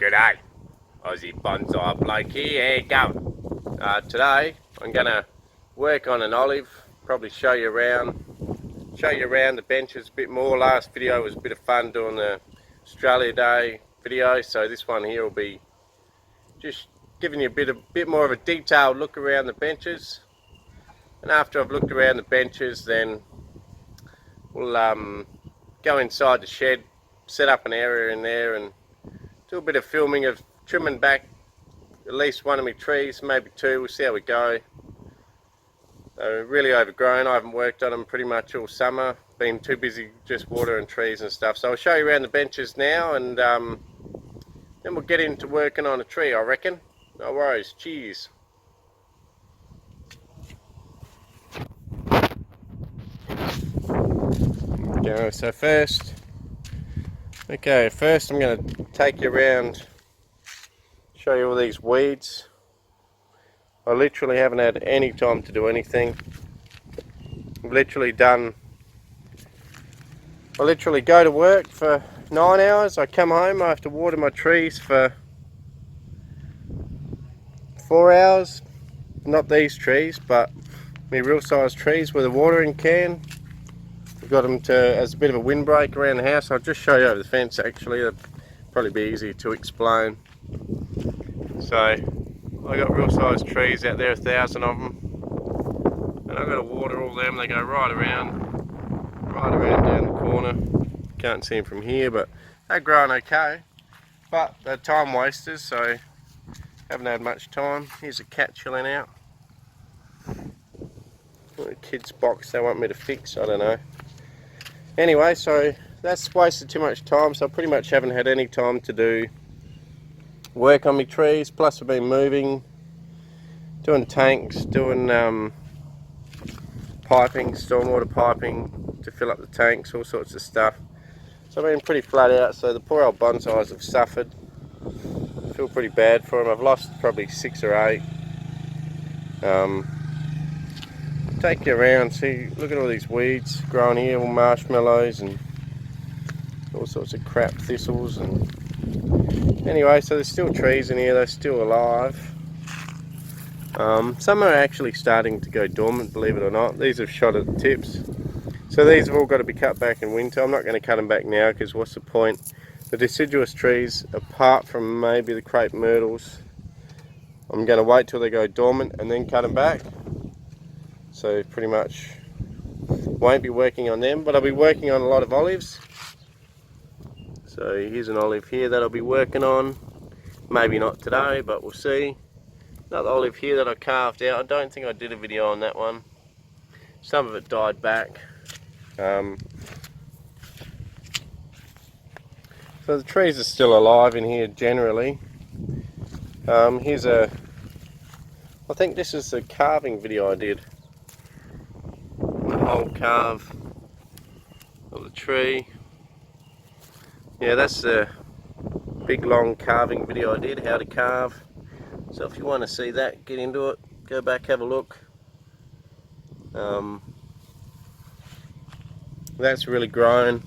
G'day, Aussie Bonsai Bloke here. Today I'm gonna work on an olive. Probably show you around the benches a bit more. Last video was a bit of fun doing the Australia Day video, so this one here will be just giving you a bit more of a detailed look around the benches. And after I've looked around the benches, then we'll go inside the shed, set up an area in there and do a bit of filming of trimming back at least one of my trees, maybe two. We'll see how we go. They're really overgrown. I haven't worked on them pretty much all summer. Been too busy just watering trees and stuff. So I'll show you around the benches now, and then we'll get into working on a tree, I reckon. No worries. Cheers. Go. So first I'm going to take you around, show you all these weeds. I literally haven't had any time to do anything. I literally go to work for 9 hours, I come home, I have to water my trees for 4 hours. Not these trees, but my real size trees with a watering can. We've got them as a bit of a windbreak around the house. I'll just show you over the fence actually, that'll probably be easier to explain. So I got real size trees out there, 1,000 of them, and I've got to water all them. They go right around down the corner. Can't see them from here, but they're growing okay, but they're time wasters, so haven't had much time. Here's a cat chilling out. A kid's box they want me to fix, I don't know. Anyway, so that's wasted too much time, so I pretty much haven't had any time to do work on my trees. Plus I've been moving, doing tanks, doing piping, stormwater piping to fill up the tanks, all sorts of stuff. So I've been pretty flat out, so the poor old bonsais have suffered. I feel pretty bad for them. I've lost probably 6 or 8. Take you around, see, look at all these weeds growing here, all marshmallows and all sorts of crap, thistles. And anyway, so there's still trees in here, they're still alive. Some are actually starting to go dormant, believe it or not. These have shot at the tips, so these have all got to be cut back in winter. I'm not going to cut them back now because what's the point? The deciduous trees, apart from maybe the crepe myrtles, I'm going to wait till they go dormant and then cut them back. So pretty much won't be working on them, but I'll be working on a lot of olives. So here's an olive here that I'll be working on. Maybe not today, but we'll see. Another olive here that I carved out. I don't think I did a video on that one. Some of it died back. So the trees are still alive in here generally. I think this is the carving video I did. The whole carve of the tree. Yeah, that's the big long carving video I did, how to carve. So if you want to see that, get into it, go back, have a look. That's really grown.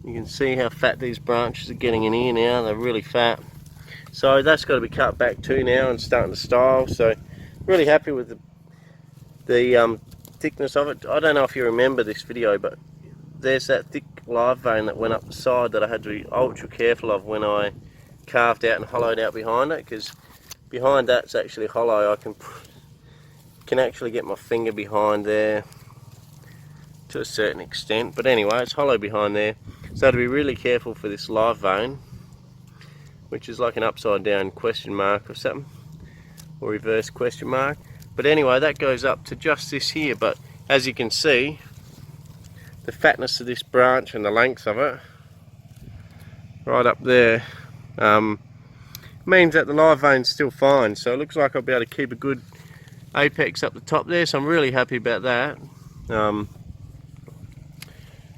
You can see how fat these branches are getting in here now, they're really fat. So that's got to be cut back too now and starting to style. So really happy with the thickness of it. I don't know if you remember this video, but there's that thick live vein that went up the side that I had to be ultra careful of when I carved out and hollowed out behind it, because behind that's actually hollow. I can actually get my finger behind there to a certain extent, but anyway, it's hollow behind there, so to be really careful for this live vein, which is like an upside down question mark or something, or reverse question mark. But anyway, that goes up to just this here, but as you can see, the fatness of this branch and the length of it, right up there, means that the live vein's still fine. So it looks like I'll be able to keep a good apex up the top there, so I'm really happy about that. A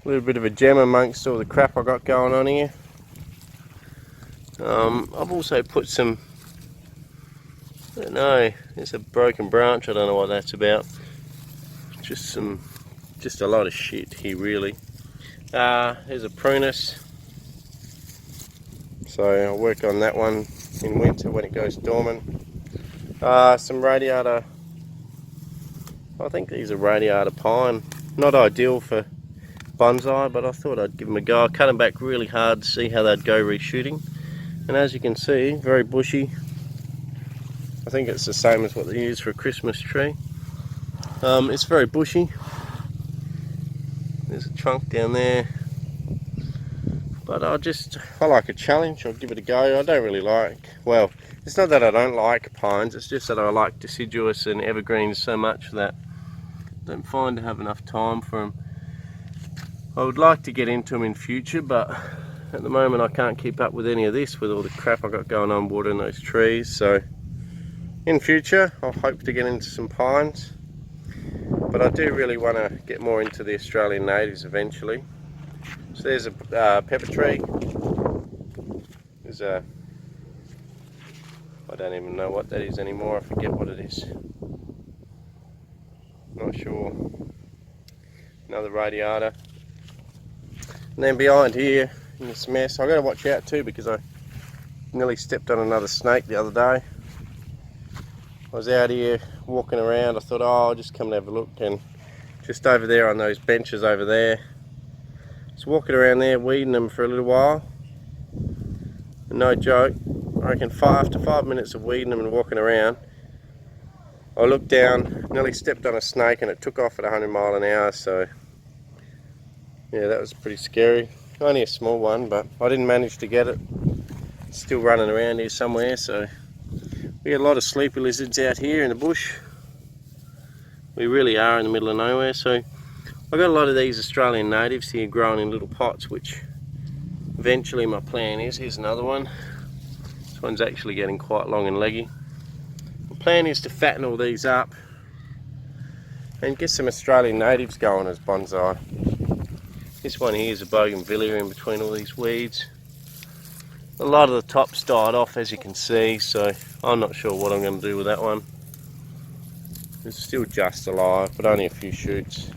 little bit of a gem amongst all the crap I got going on here. I've also put some, I don't know, there's a broken branch, I don't know what that's about. Just a lot of shit here really. There's a prunus. So I'll work on that one in winter when it goes dormant. Some radiata, I think these are radiata pine. Not ideal for bonsai, but I thought I'd give them a go. I cut them back really hard to see how they'd go reshooting. And as you can see, very bushy. I think it's the same as what they use for a Christmas tree. It's very bushy. There's a trunk down there. But I like a challenge. I'll give it a go. I don't really like, well, it's not that I don't like pines, it's just that I like deciduous and evergreens so much that I don't find to have enough time for them. I would like to get into them in future, but at the moment I can't keep up with any of this with all the crap I've got going on watering those trees. So in future I'll hope to get into some pines, but I do really want to get more into the Australian natives eventually. So there's a pepper tree. There's a, I don't even know what that is anymore, I forget what it is. Not sure. Another radiata. And then behind here, in this mess, I've got to watch out too because I nearly stepped on another snake the other day. I was out here walking around, I thought, oh, I'll just come and have a look, and just over there on those benches over there, just walking around there weeding them for a little while. And no joke, I reckon after 5 minutes of weeding them and walking around, I looked down, nearly stepped on a snake, and it took off at 100 miles an hour. So yeah, that was pretty scary. Only a small one, but I didn't manage to get it. It's still running around here somewhere. So we get a lot of sleepy lizards out here in the bush. We really are in the middle of nowhere. So I've got a lot of these Australian natives here growing in little pots, which eventually my plan is, here's another one. This one's actually getting quite long and leggy. The plan is to fatten all these up and get some Australian natives going as bonsai. This one here is a bougainvillea in between all these weeds. A lot of the tops died off, as you can see, so I'm not sure what I'm going to do with that one. It's still just alive, but only a few shoots.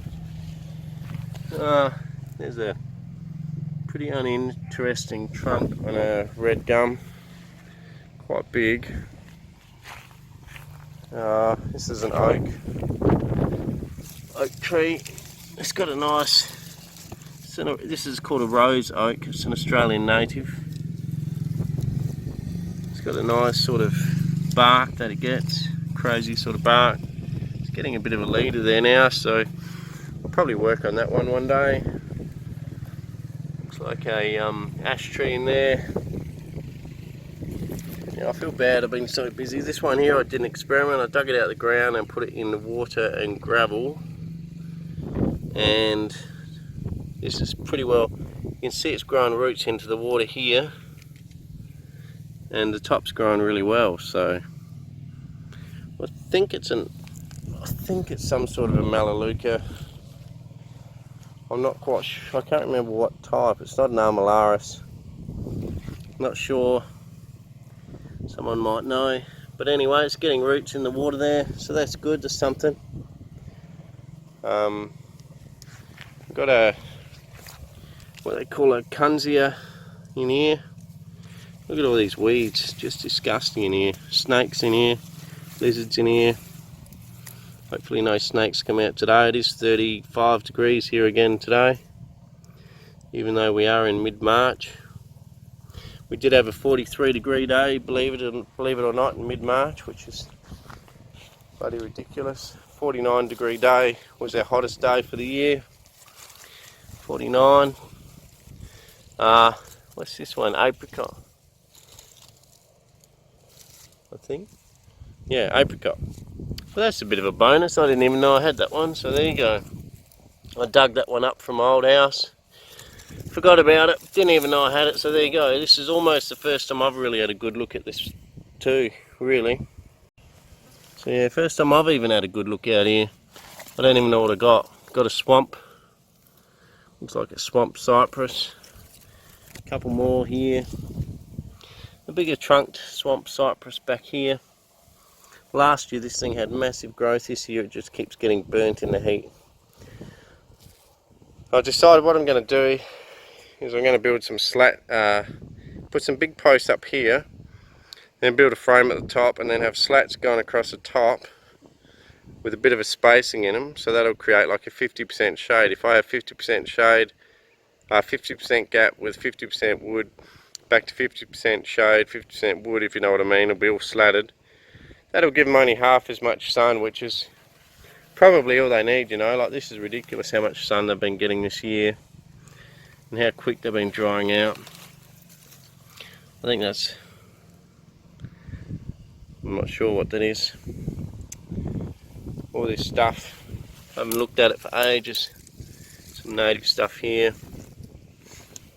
There's a pretty uninteresting trunk on a red gum, quite big. This is an oak tree. It's got a nice, this is called a rose oak, it's an Australian native. It's got a nice sort of bark that it gets, crazy sort of bark. It's getting a bit of a leader there now, so I'll probably work on that one day. Looks like a ash tree in there. Yeah, I feel bad, I've been so busy. This one here I did an experiment. I dug it out of the ground and put it in the water and gravel, and this is pretty well, you can see it's growing roots into the water here, and the top's growing really well. So I think it's some sort of a Melaleuca. I'm not quite sure, I can't remember what type. It's not an Armillaris. Not sure. Someone might know. But anyway, it's getting roots in the water there, so that's good, there's something. I've got a, what they call a Kunzia in here. Look at all these weeds, just disgusting in here. Snakes in here, lizards in here. Hopefully no snakes come out today. It is 35 degrees here again today, even though we are in mid-March. We did have a 43-degree day, believe it or not, in mid-March, which is bloody ridiculous. 49-degree day was our hottest day for the year. 49. What's this one? Apricot, I think. Yeah, apricot. Well, that's a bit of a bonus. I didn't even know I had that one, so there you go. I dug that one up from my old house. Forgot about it, didn't even know I had it, so there you go. This is almost the first time I've really had a good look at this too, really. So yeah, first time I've even had a good look out here. I don't even know what I got. Got a swamp. Looks like a swamp cypress. A couple more here. A bigger trunked swamp cypress back here. Last year this thing had massive growth. This year it just keeps getting burnt in the heat. I've decided what I'm going to do is I'm going to build some slat put some big posts up here, then build a frame at the top, and then have slats going across the top with a bit of a spacing in them, so that'll create like a 50% shade. If I have 50% shade, 50% gap with 50% wood, back to 50% shade, 50% wood, if you know what I mean, it'll be all slatted. That'll give them only half as much sun, which is probably all they need, you know. Like, this is ridiculous how much sun they've been getting this year and how quick they've been drying out. I think that's, I'm not sure what that is. All this stuff, I haven't looked at it for ages. Some native stuff here.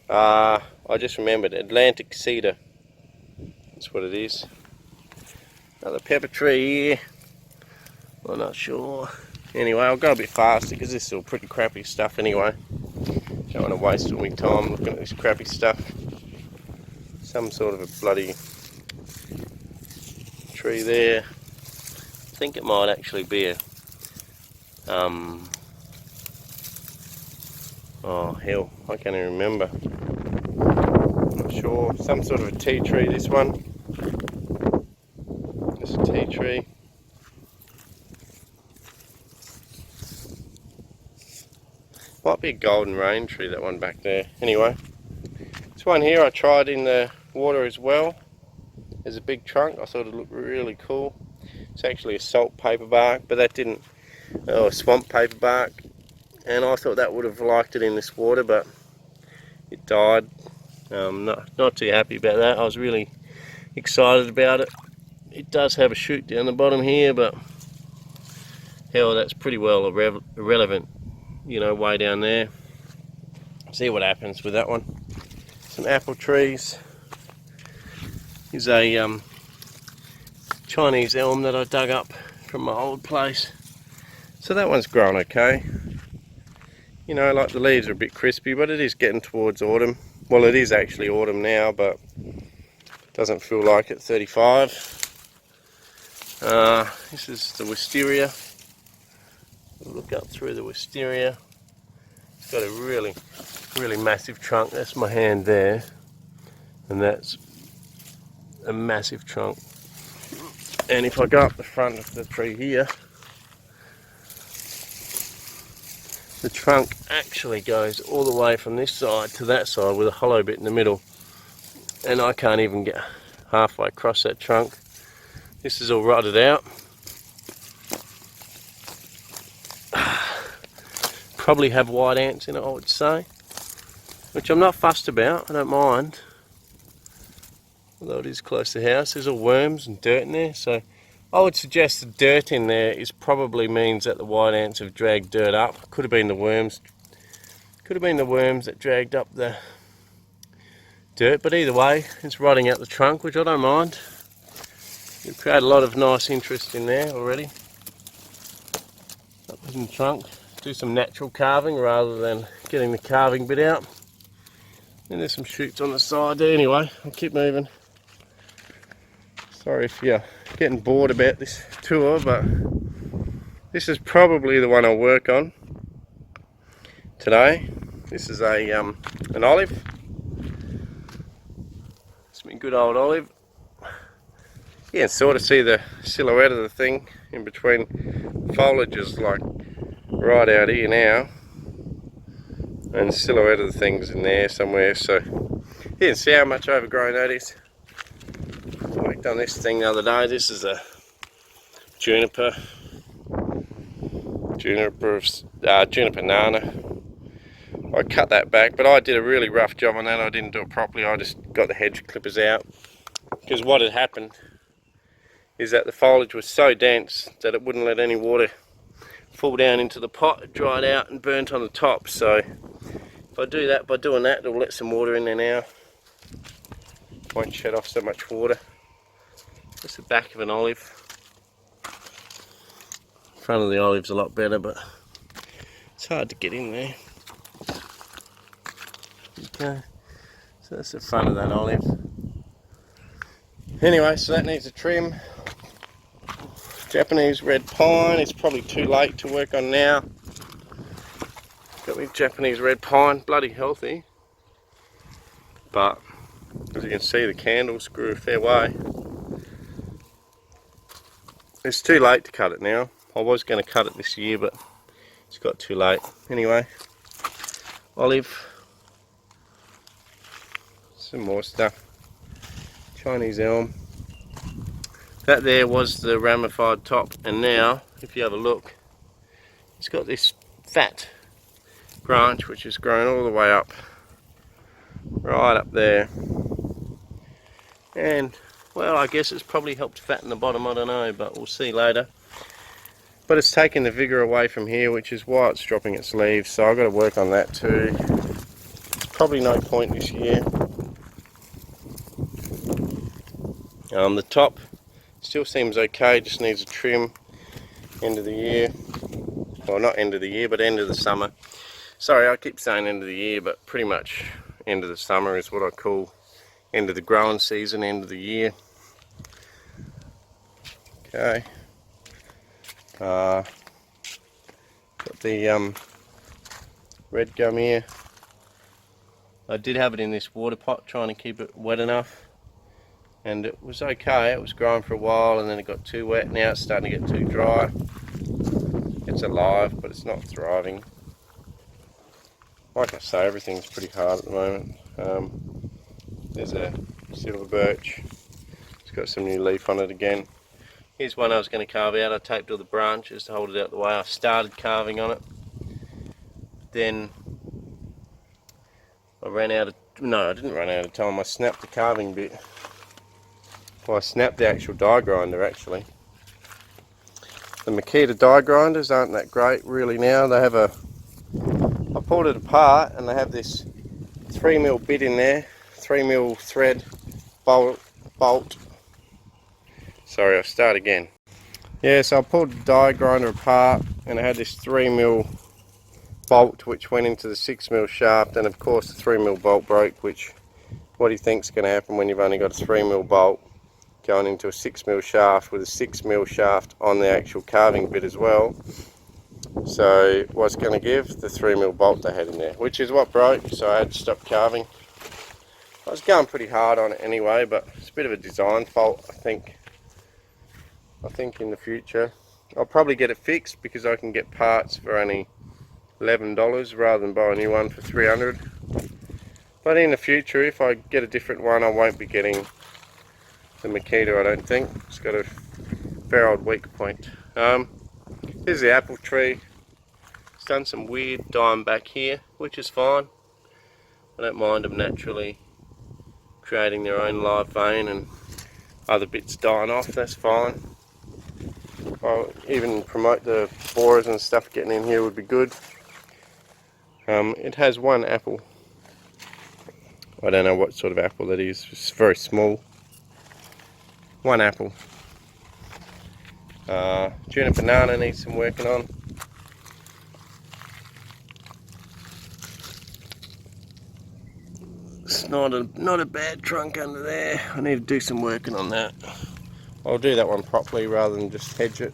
I just remembered, Atlantic cedar. That's what it is. Another pepper tree here. I'm not sure. Anyway, I'll go a bit faster because this is all pretty crappy stuff anyway. Don't want to waste all my time looking at this crappy stuff. Some sort of a bloody tree there. I think it might actually be a oh hell, I can't even remember. I'm not sure. Some sort of a tea tree, this one. It's a tea tree. Might be a golden rain tree, that one back there. Anyway, this one here I tried in the water as well. There's a big trunk. I thought it looked really cool. It's actually a salt paper bark, but that didn't, oh, swamp paper bark. And I thought that would have liked it in this water, but it died. Not too happy about that. I was really excited about it. It does have a shoot down the bottom here, but hell, that's pretty well irrelevant, you know, way down there. See what happens with that one. Some apple trees. Here's a Chinese elm that I dug up from my old place. So that one's grown okay. You know, like, the leaves are a bit crispy, but it is getting towards autumn. Well, it is actually autumn now, but it doesn't feel like it. 35. This is the wisteria. Look up through the wisteria. It's got a really, really massive trunk. That's my hand there, and that's a massive trunk. And if I go up the front of the tree here, the trunk actually goes all the way from this side to that side with a hollow bit in the middle, and I can't even get halfway across that trunk. This is all rotted out. Probably have white ants in it, I would say, which I'm not fussed about. I don't mind, although it is close to the house. There's all worms and dirt in there, so I would suggest the dirt in there is probably means that the white ants have dragged dirt up. Could have been the worms. Could have been the worms that dragged up the dirt, but either way, it's rotting out the trunk, which I don't mind. You've created a lot of nice interest in there already. Up in the trunk. Do some natural carving rather than getting the carving bit out. And there's some shoots on the side there. Anyway, I'll keep moving. Sorry if you're getting bored about this tour, but this is probably the one I'll work on today. This is a an olive. It's my good old olive. You can sort of see the silhouette of the thing in between foliages, like right out here now, and the silhouette of the thing's in there somewhere, so you can see how much overgrown that is. I done this thing the other day. This is a juniper nana. I cut that back, but I did a really rough job on that. I didn't do it properly. I just got the hedge clippers out, because what had happened is that the foliage was so dense that it wouldn't let any water fall down into the pot. It dried out and burnt on the top. So if I do that, by doing that, it'll let some water in there now. Won't shed off so much water. That's the back of an olive. Front of the olive's a lot better, but it's hard to get in there. Okay, so that's the front of that olive. Anyway, so that needs a trim. Japanese red pine, it's probably too late to work on now. Got me Japanese red pine, bloody healthy. But As you can see, the candles grew a fair way. It's too late to cut it now. I was going to cut it this year, but it's got too late. Anyway, olive. Some more stuff. Chinese elm. That there was the ramified top, and now, if you have a look, it's got this fat branch which has grown all the way up, right up there. And, well, I guess it's probably helped fatten the bottom, I don't know, but we'll see later. But it's taken the vigour away from here, which is why it's dropping its leaves, so I've got to work on that too. It's probably no point this year. The top still seems okay, just needs a trim. End of the year. Well, not end of the year, but end of the summer. Sorry, I keep saying end of the year, but pretty much end of the summer is what I call end of the growing season, end of the year. Okay. Got the red gum here. I did have it in this water pot, trying to keep it wet enough. And it was okay, it was growing for a while and then it got too wet. Now it's starting to get too dry. It's alive, but it's not thriving. Like I say, everything's pretty hard at the moment. There's a silver birch. It's got some new leaf on it again. Here's one I was going to carve out. I taped all the branches to hold it out the way. I started carving on it. Then I ran out of... No, I didn't run out of time. I snapped the carving bit. Well, I snapped the actual die grinder actually. The Makita die grinders aren't that great really now. They have a... I pulled it apart and they have this 3mm bit in there. 3mm thread bolt. Sorry, I'll start again. Yeah, so I pulled the die grinder apart and it had this 3mm bolt which went into the 6mm shaft, and of course the 3mm bolt broke, which what do you think's going to happen when you've only got a 3mm bolt going into a 6mm shaft with a 6mm shaft on the actual carving bit as well? So what's going to give? The 3mm bolt they had in there, which is what broke, so I had to stop carving. I was going pretty hard on it anyway, but it's a bit of a design fault, I think. I think in the future I'll probably get it fixed because I can get parts for only $11 rather than buy a new one for $300. But in the future, if I get a different one, I won't be getting the Makita, I don't think. It's got a fair old weak point. Here's the apple tree. It's done some weird dying back here, which is fine. I don't mind them naturally creating their own live vein and other bits dying off, that's fine. I'll even promote the borers and stuff getting in here would be good. It has one apple. I don't know what sort of apple that is, it's very small. One apple. Juniper banana needs some working on. It's not a bad trunk under there. I need to do some working on that. I'll do that one properly rather than just hedge it.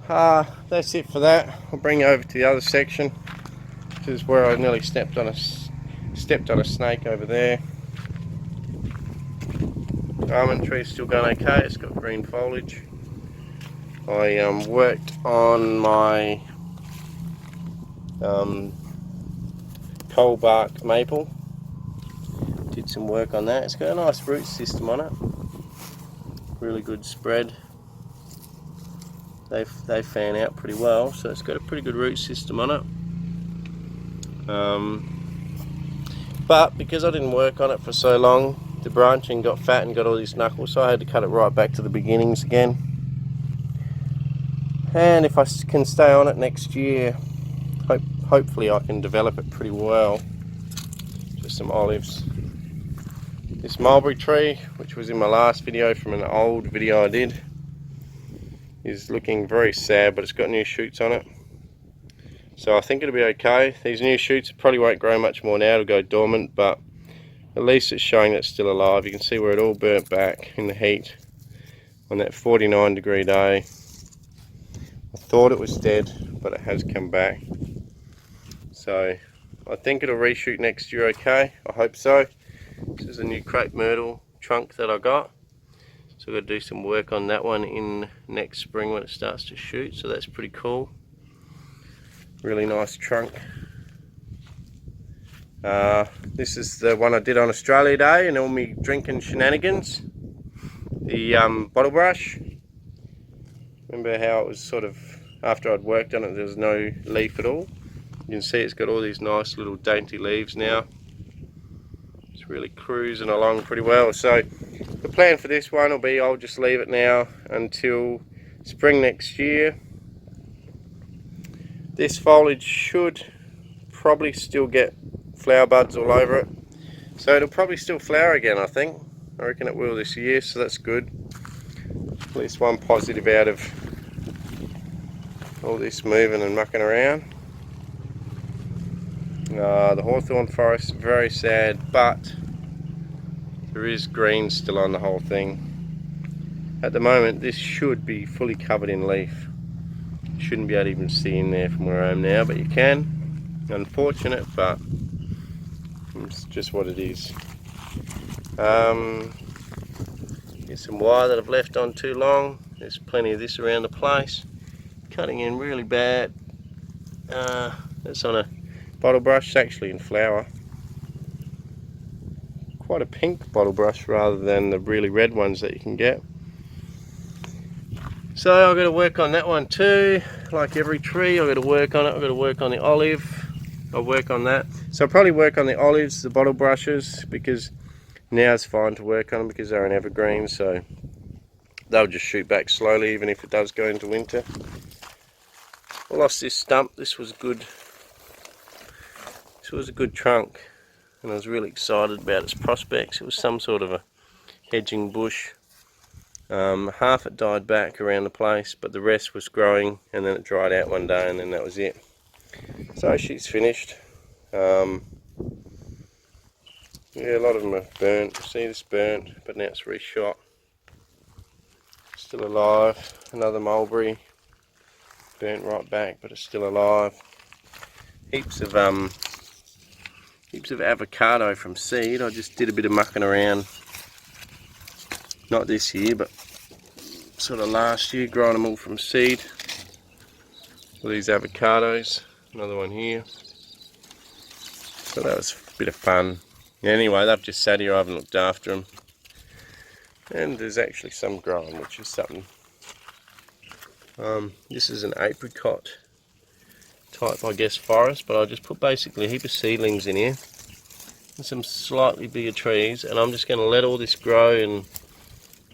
That's it for that. I'll bring you over to the other section. This is where I nearly stepped on a snake over there. Almond tree's still going okay, it's got green foliage. I worked on my coal bark maple. Did some work on that. It's got a nice root system on it. Really good spread. They fan out pretty well, so it's got a pretty good root system on it. But because I didn't work on it for so long, the branching got fat and got all these knuckles, so I had to cut it right back to the beginnings again. And if I can stay on it next year, hopefully I can develop it pretty well. Just some olives. This mulberry tree, which was in my last video from an old video I did, is looking very sad, but it's got new shoots on it. So I think it'll be okay. These new shoots probably won't grow much more now, it'll go dormant, but at least it's showing that it's still alive. You can see where it all burnt back in the heat on that 49-degree day. I thought it was dead, but it has come back. So I think it'll reshoot next year okay, I hope so. This is a new crepe myrtle trunk that I got. So I've got to do some work on that one in next spring when it starts to shoot, so that's pretty cool. Really nice trunk. This is the one I did on Australia Day and all my drinking shenanigans. The bottle brush. Remember how it was sort of, after I'd worked on it, there was no leaf at all. You can see it's got all these nice little dainty leaves now. It's really cruising along pretty well. So the plan for this one will be I'll just leave it now until spring next year. This foliage should probably still get flower buds all over it. So it'll probably still flower again, I think. I reckon it will this year, so that's good. At least one positive out of all this moving and mucking around. The hawthorn forest is very sad, but there is green still on the whole thing. At the moment this should be fully covered in leaf. You shouldn't be able to even see in there from where I am now, but you can. Unfortunate, but it's just what it is. Here's some wire that I've left on too long. There's plenty of this around the place. Cutting in really bad. That's on a bottle brush. It's actually in flower. Quite a pink bottle brush rather than the really red ones that you can get. So I've got to work on that one too. Like every tree, I've got to work on it. I've got to work on the olive. I'll work on that. So I'll probably work on the olives, the bottle brushes, because now it's fine to work on them because they're an evergreen, so they'll just shoot back slowly even if it does go into winter. I lost this stump. This was good. This was a good trunk and I was really excited about its prospects. It was some sort of a hedging bush. Half it died back around the place, but the rest was growing, and then it dried out one day and then that was it. So she's finished. Yeah, a lot of them are burnt. See, this burnt, but now it's reshot. Still alive. Another mulberry, burnt right back, but it's still alive. Heaps of avocado from seed. I just did a bit of mucking around. Not this year, but sort of last year, growing them all from seed. All these avocados. Another one here. So that was a bit of fun. Anyway, they've just sat here, I haven't looked after them. And there's actually some growing, which is something. This is an apricot type, I guess, forest, but I just put basically a heap of seedlings in here. And some slightly bigger trees, and I'm just going to let all this grow and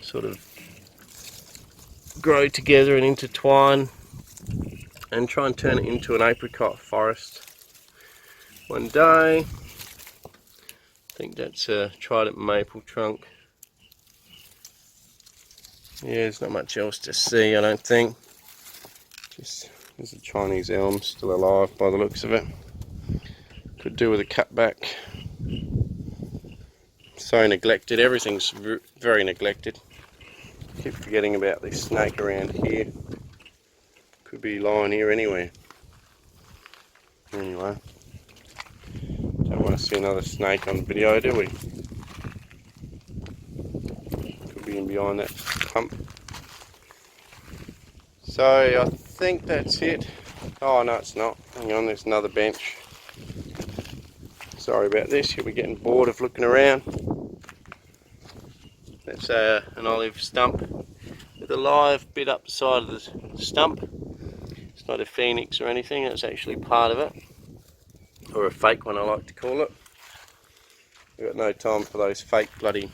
sort of grow together and intertwine and try and turn it into an apricot forest one day. I think that's a trident maple trunk. Yeah, there's not much else to see, I don't think. Just, there's a Chinese elm still alive by the looks of it. Could do with a cutback. So neglected, everything's very neglected. Keep forgetting about this snake around here. Could be lying here anywhere. Anyway. Don't want to see another snake on the video, do we? Could be in behind that clump. So I think that's it. Oh no, it's not. Hang on, there's another bench. Sorry about this, you'll be getting bored of looking around. That's an olive stump with a live bit up the side of the stump. It's not a phoenix or anything, it's actually part of it. Or a fake one, I like to call it. We've got no time for those fake bloody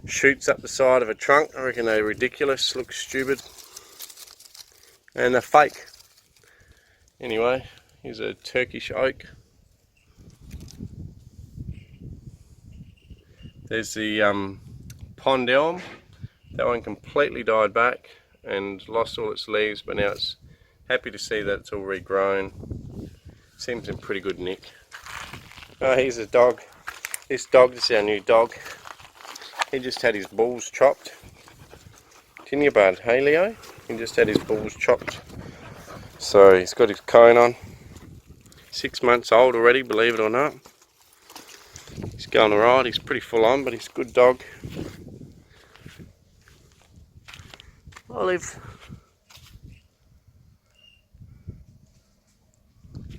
shoots up the side of a trunk. I reckon they're ridiculous, look stupid. And they're fake. Anyway, here's a Turkish oak. There's the pond elm. That one completely died back and lost all its leaves, but now it's happy to see that it's all regrown. Seems in pretty good nick. Oh, here's a dog. This is our new dog. He just had his balls chopped. Didn't you, bud? Hey, Leo? He just had his balls chopped. So he's got his cone on. 6 months old already, believe it or not. He's going alright. He's pretty full on, but he's a good dog. Olive.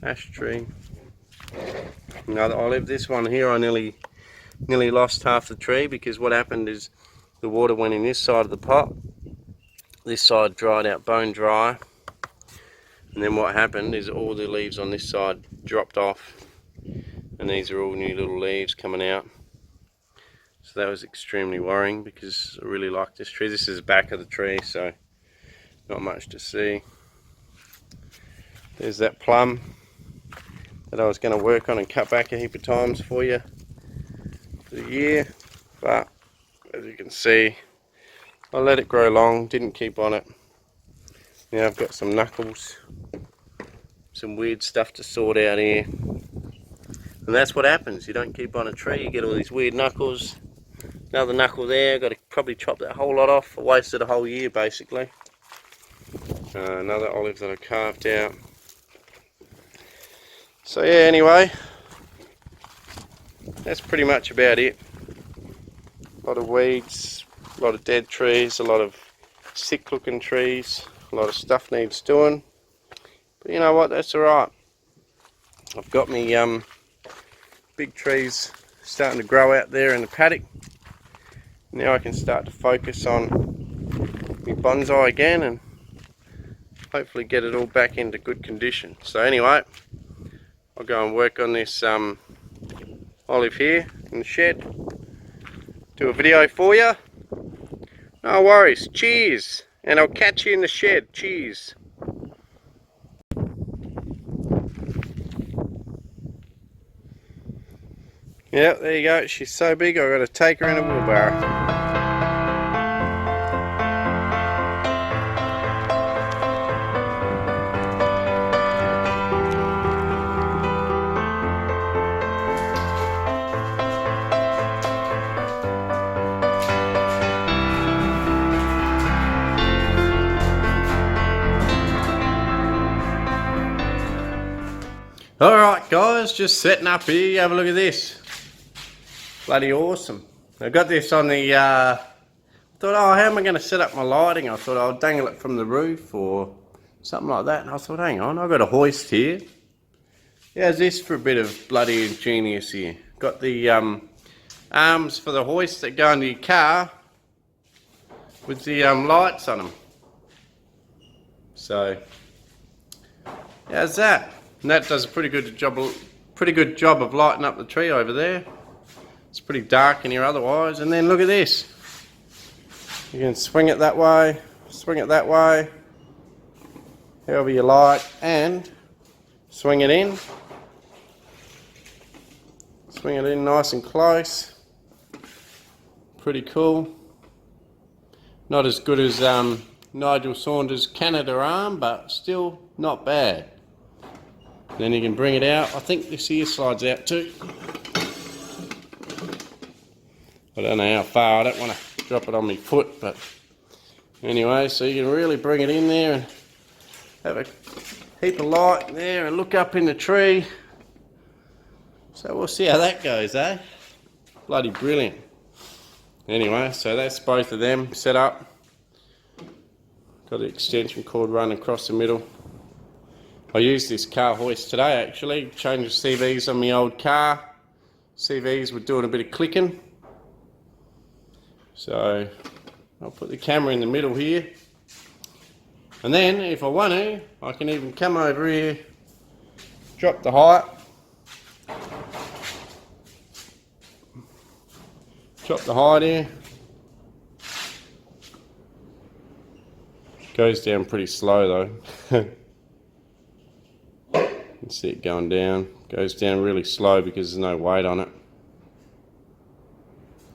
Ash tree. Another olive. This one here I nearly lost half the tree, because what happened is the water went in this side of the pot. This side dried out bone dry. And then what happened is all the leaves on this side dropped off. And these are all new little leaves coming out. So that was extremely worrying, because I really like this tree. This is the back of the tree, so not much to see. There's that plum that I was going to work on and cut back a heap of times for you for the year. But as you can see, I let it grow long, didn't keep on it. Now I've got some knuckles, some weird stuff to sort out here. And that's what happens, you don't keep on a tree, you get all these weird knuckles. Another knuckle there, got to probably chop that whole lot off. I wasted a whole year basically. Another olive that I carved out. So yeah, anyway, that's pretty much about it. A lot of weeds, a lot of dead trees, a lot of sick looking trees, a lot of stuff needs doing. But you know what, that's alright. I've got me big trees starting to grow out there in the paddock. Now I can start to focus on my bonsai again and hopefully get it all back into good condition. So anyway, I'll go and work on this olive here in the shed. Do a video for you. No worries. Cheers. And I'll catch you in the shed. Cheers. Yeah, there you go. She's so big I've got to take her in a wheelbarrow. Alright guys, just setting up here. Have a look at this. Bloody awesome. I got this on the, thought, oh, how am I going to set up my lighting? I thought I'll dangle it from the roof or something like that. And I thought, hang on, I've got a hoist here. How's this for a bit of bloody ingenious here? Got the arms for the hoist that go into your car with the lights on them. So, how's that? And that does a pretty good job of lighting up the tree over there. It's pretty dark in here otherwise. And then look at this. You can swing it that way, however you like, and swing it in. Swing it in nice and close. Pretty cool. Not as good as Nigel Saunders' Canada arm, but still not bad. Then you can bring it out. I think this here slides out too. I don't know how far, I don't want to drop it on my foot, but anyway, so you can really bring it in there and have a heap of light in there and look up in the tree. So we'll see how that goes, eh? Bloody brilliant. Anyway, so that's both of them set up. Got the extension cord running across the middle. I used this car hoist today actually, changed the CVs on my old car. CVs were doing a bit of clicking. So I'll put the camera in the middle here. And then if I want to, I can even come over here, drop the height. Drop the height here. Goes down pretty slow though. You can see it going down. Goes down really slow because there's no weight on it.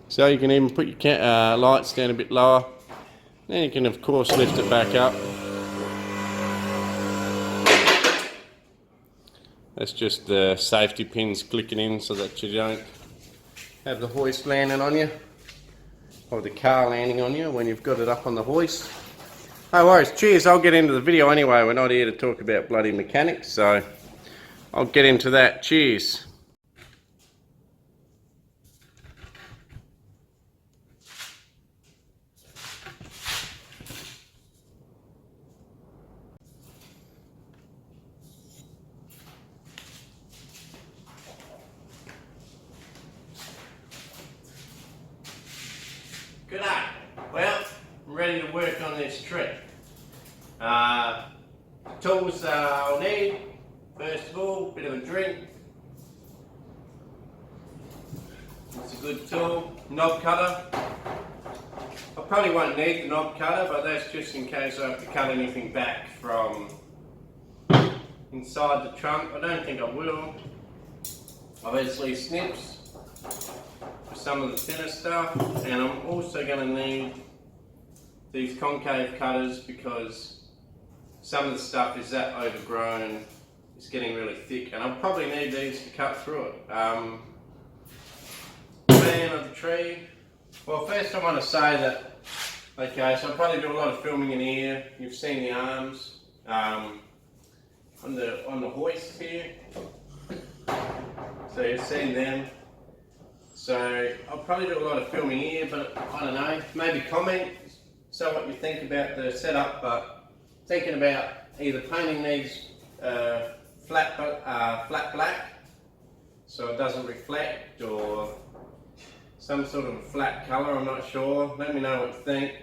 So you can even put your lights down a bit lower. Then you can of course lift it back up. That's just the safety pins clicking in so that you don't have the hoist landing on you. Or the car landing on you when you've got it up on the hoist. No worries, cheers, I'll get into the video anyway. We're not here to talk about bloody mechanics, so I'll get into that. Cheers. this tree. Tools I'll need, first of all, bit of a drink. It's a good tool. Knob cutter. I probably won't need the knob cutter, but that's just in case I have to cut anything back from inside the trunk. I don't think I will. Obviously snips for some of the thinner stuff, and I'm also going to need these concave cutters because some of the stuff is that overgrown, it's getting really thick, and I'll probably need these to cut through it. Plan of the tree. Well, first I want to say that, okay, so I'll probably do a lot of filming in here. You've seen the arms on the hoist here, so you've seen them. So I'll probably do a lot of filming here, but I don't know, maybe comment, so what you think about the setup, but thinking about either painting these flat black so it doesn't reflect, or some sort of a flat colour, I'm not sure. Let me know what you think.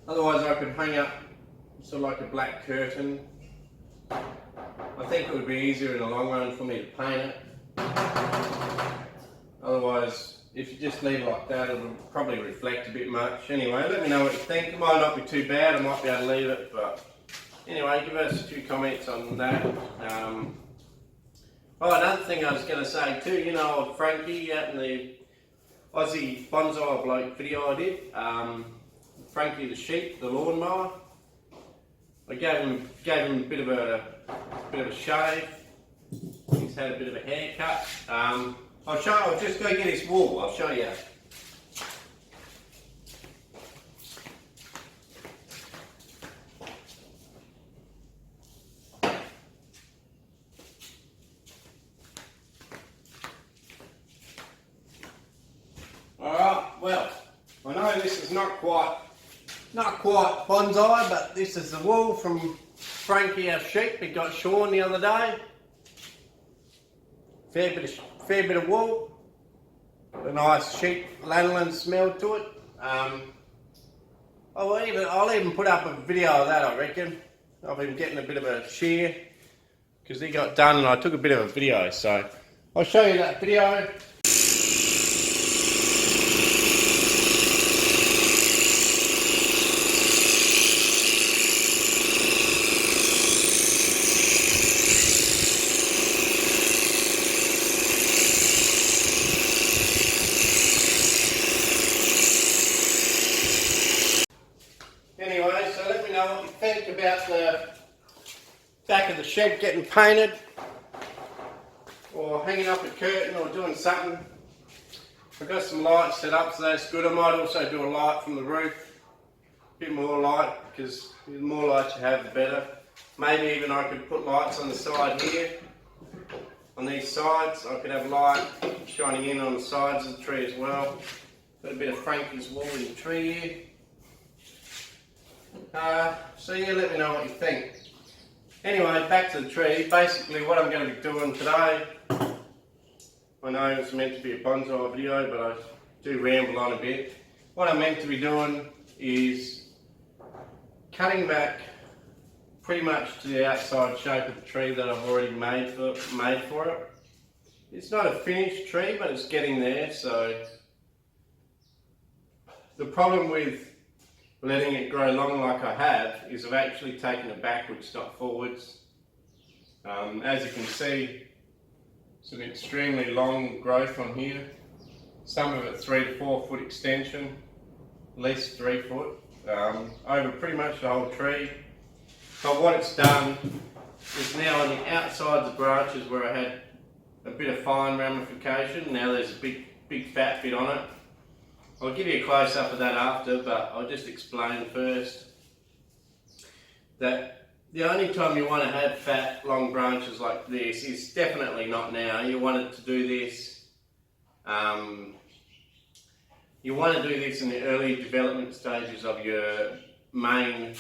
Otherwise I could hang up sort of like a black curtain. I think it would be easier in the long run for me to paint it. Otherwise, if you just leave it like that, it'll probably reflect a bit much. Anyway, let me know what you think. It might not be too bad, I might be able to leave it, but anyway, give us a few comments on that. Oh, another thing I was going to say too, you know, Frankie out in the Aussie Bonsai Bloke video I did, Frankie the sheep, the lawnmower, I gave him a bit of a shave. He's had a bit of a haircut. I'll just go get his wool, I'll show you. Alright, well, I know this is not quite bonsai, but this is the wool from Frankie our sheep. He got shorn the other day. Fair bit of wool. A nice sheep lanolin smell to it. I'll even put up a video of that, I reckon. I've been getting a bit of a shear because he got done and I took a bit of a video, so I'll show you that video. Anyway, so let me know what you think about the back of the shed getting painted, or hanging up a curtain, or doing something. I've got some lights set up, so that's good. I might also do a light from the roof, a bit more light, because the more light you have, the better. Maybe even I could put lights on the side here, on these sides. I could have light shining in on the sides of the tree as well. Got a bit of Frankie's wool in the tree here. So yeah, let me know what you think. Anyway, back to the tree. Basically what I'm going to be doing today, I know it's meant to be a bonsai video, but I do ramble on a bit. What I'm meant to be doing is cutting back pretty much to the outside shape of the tree that I've already made for it. It's not a finished tree, but it's getting there. So the problem with letting it grow long like I have is I've actually taken it backwards, not forwards. As you can see, it's an extremely long growth on here. Some of it 3 to 4 foot extension, at least 3 foot, over pretty much the whole tree. But what it's done is now on the outsides of branches where I had a bit of fine ramification, now there's a big fat bit on it. I'll give you a close up of that after, but I'll just explain first that the only time you want to have fat long branches like this is definitely not now. You want it to do this, you want to do this in the early development stages of your main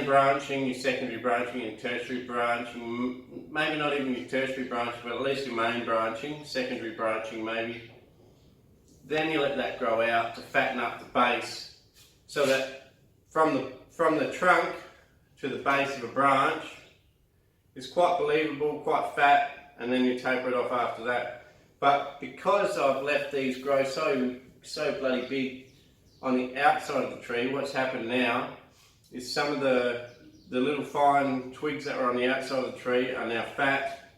branching, your secondary branching and tertiary branching, maybe not even your tertiary branching, but at least your main branching, secondary branching maybe. then you let that grow out to fatten up the base, so that from the trunk to the base of a branch is quite believable, quite fat, and then you taper it off after that. But because I've left these grow so bloody big on the outside of the tree, what's happened now is some of the little fine twigs that were on the outside of the tree are now fat,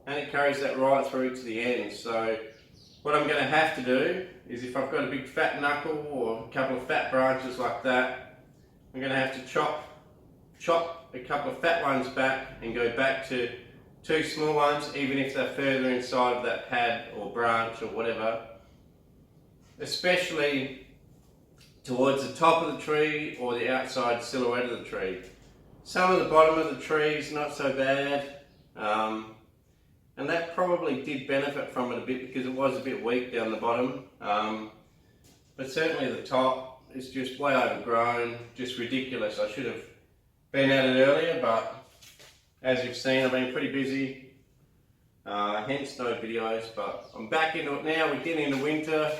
and it carries that right through to the end. So what I'm going to have to do is, if I've got a big fat knuckle or a couple of fat branches like that, I'm going to have to chop a couple of fat ones back and go back to 2 small ones, even if they're further inside of that pad or branch or whatever, especially towards the top of the tree or the outside silhouette of the tree. Some of the bottom of the tree is not so bad, and that probably did benefit from it a bit because it was a bit weak down the bottom, but certainly the top is just way overgrown, just ridiculous. I should have been at it earlier, but as you've seen, I've been pretty busy, hence no videos, but I'm back into it now. We're getting into winter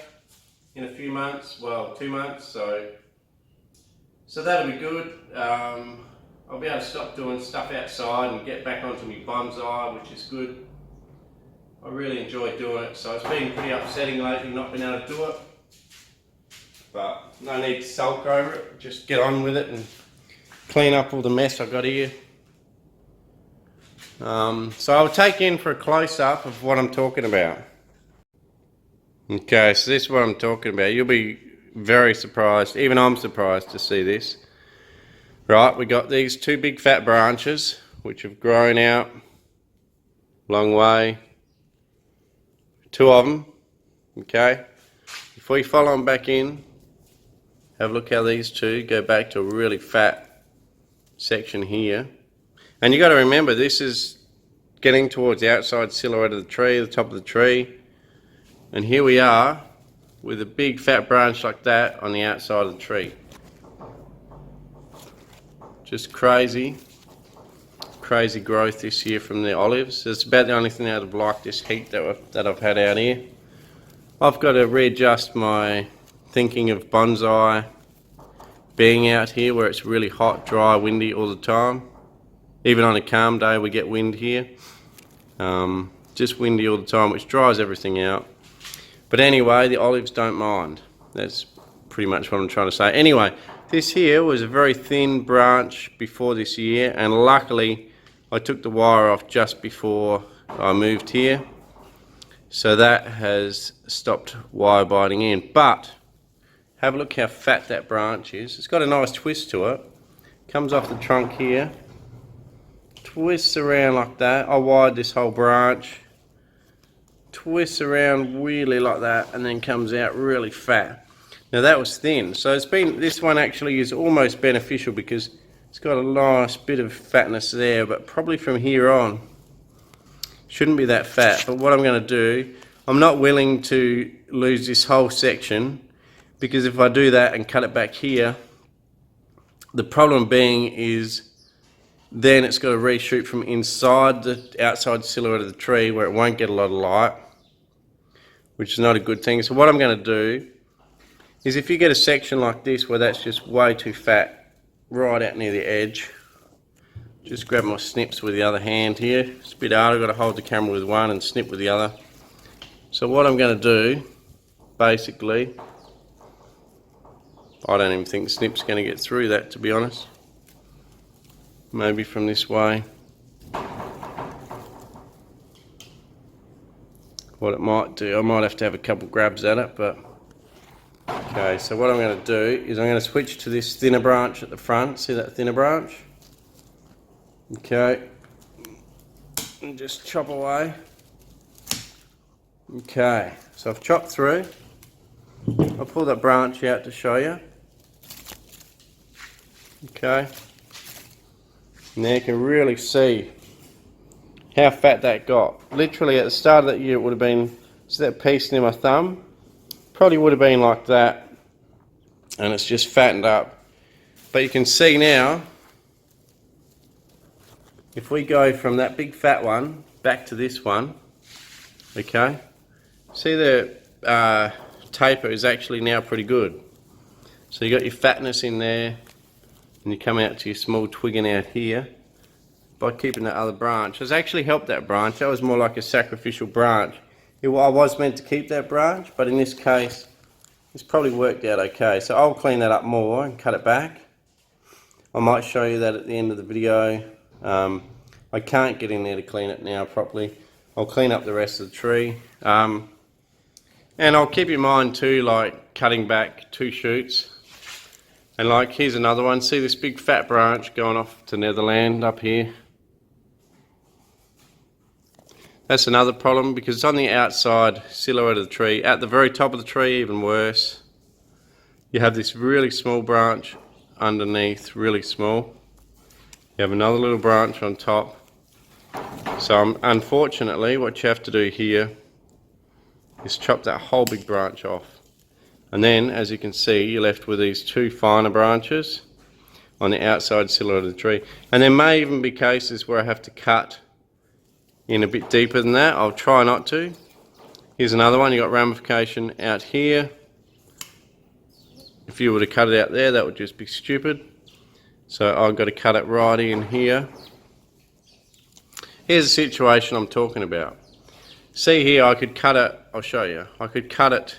in a few months, well, 2 months, so that'll be good. I'll be able to stop doing stuff outside and get back onto my bonsai, which is good. I really enjoy doing it, so it's been pretty upsetting lately not being able to do it, but no need to sulk over it, just get on with it and clean up all the mess I've got here. So I'll take in for a close-up of what I'm talking about. Okay, so this is what I'm talking about. You'll be very surprised, even I'm surprised to see this. Right, we got these 2 big fat branches which have grown out long way. 2 of them, okay. Before you follow them back in, have a look how these 2 go back to a really fat section here. And you got to remember, this is getting towards the outside silhouette of the tree, the top of the tree. And here we are with a big fat branch like that on the outside of the tree. Just crazy growth this year from the olives. It's about the only thing that I've liked this heat that I've had out here. I've got to readjust my thinking of bonsai being out here where it's really hot, dry, windy all the time. Even on a calm day we get wind here. Just windy all the time, which dries everything out. But anyway, the olives don't mind. That's pretty much what I'm trying to say. Anyway, this here was a very thin branch before this year, and luckily I took the wire off just before I moved here. So that has stopped wire biting in. But have a look how fat that branch is. It's got a nice twist to it. Comes off the trunk here, twists around like that. I wired this whole branch, twists around weirdly like that, and then comes out really fat. Now that was thin, so this one actually is almost beneficial because it's got a nice bit of fatness there, but probably from here on shouldn't be that fat. But what I'm going to do, I'm not willing to lose this whole section, because if I do that and cut it back here, the problem being is then it's got to reshoot from inside the outside silhouette of the tree where it won't get a lot of light, which is not a good thing. So what I'm going to do is, if you get a section like this where that's just way too fat right out near the edge, just grab my snips with the other hand here. It's a bit hard, I've got to hold the camera with one and snip with the other. So what I'm going to do, basically, I don't even think the snip's going to get through that, to be honest. Maybe from this way. What it might do, I might have to have a couple grabs at it, but okay, so what I'm going to do is I'm going to switch to this thinner branch at the front. See that thinner branch? Okay, and just chop away. Okay, so I've chopped through. I'll pull that branch out to show you. Okay, and there you can really see how fat that got. Literally at the start of that year it would have been, see that piece near my thumb? Probably would have been like that, and it's just fattened up. But you can see now, if we go from that big fat one back to this one, okay, see taper is actually now pretty good. So you got your fatness in there, and you come out to your small twigging out here by keeping that other branch. It's actually helped that branch. That was more like a sacrificial branch. I was meant to keep that branch, but in this case it's probably worked out okay. So I'll clean that up more and cut it back. I might show you that at the end of the video. I can't get in there to clean it now properly. I'll clean up the rest of the tree. And I'll keep in mind too, like cutting back 2 shoots. And like, here's another one. See this big fat branch going off to Netherland up here? That's another problem because it's on the outside silhouette of the tree. At the very top of the tree, even worse. You have this really small branch underneath, really small. You have another little branch on top. So unfortunately, what you have to do here is chop that whole big branch off. And then, as you can see, you're left with these 2 finer branches on the outside silhouette of the tree. And there may even be cases where I have to cut in a bit deeper than that. I'll try not to. Here's another one. You got ramification out here. If you were to cut it out there, that would just be stupid. So I've got to cut it right in here. Here's the situation I'm talking about. See here, I could cut it, I'll show you. I could cut it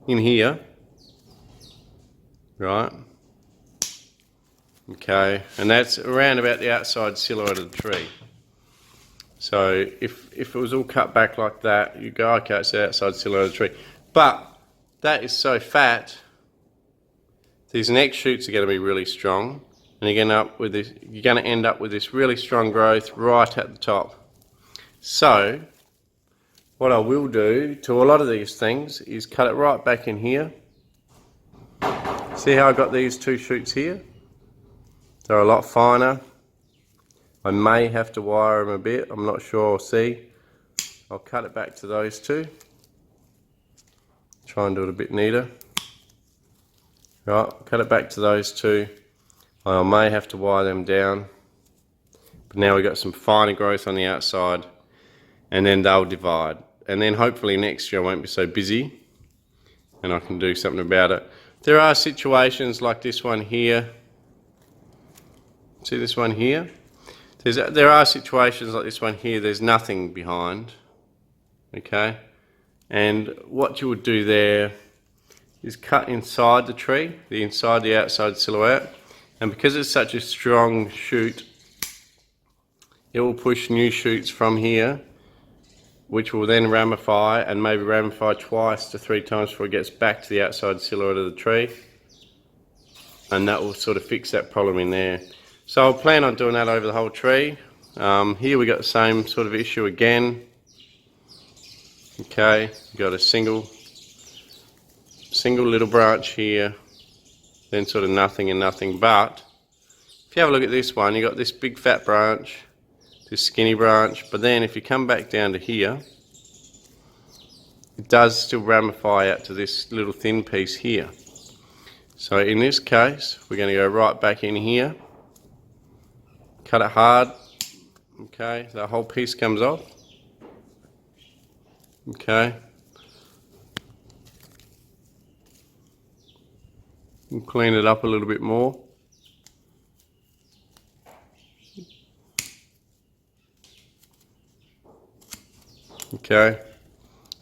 in here, right? Okay, and that's around about the outside silhouette of the tree. So if it was all cut back like that, you go, okay, it's the outside silhouette of the tree. But that is so fat, these next shoots are going to be really strong. And you're going to end up with this really strong growth right at the top. So what I will do to a lot of these things is cut it right back in here. See how I got these 2 shoots here? They're a lot finer. I may have to wire them a bit, I'm not sure, I'll see. I'll cut it back to those 2. Try and do it a bit neater. Right, cut it back to those 2. I may have to wire them down, but now we've got some finer growth on the outside, and then they'll divide. And then hopefully next year I won't be so busy and I can do something about it. There are situations like this one here. See this one here? There are situations like this one here, there's nothing behind, okay? And what you would do there is cut inside the tree, inside the outside silhouette. And because it's such a strong shoot, it will push new shoots from here, which will then ramify and maybe ramify 2 to 3 times before it gets back to the outside silhouette of the tree. And that will sort of fix that problem in there. So I'll plan on doing that over the whole tree. Here we got the same sort of issue again. Okay, you've got a single little branch here. Then sort of nothing and nothing, but if you have a look at this one, you got this big fat branch, this skinny branch, but then if you come back down to here, it does still ramify out to this little thin piece here. So in this case, we're going to go right back in here, cut it hard, okay, the whole piece comes off, okay. We'll clean it up a little bit more. Okay,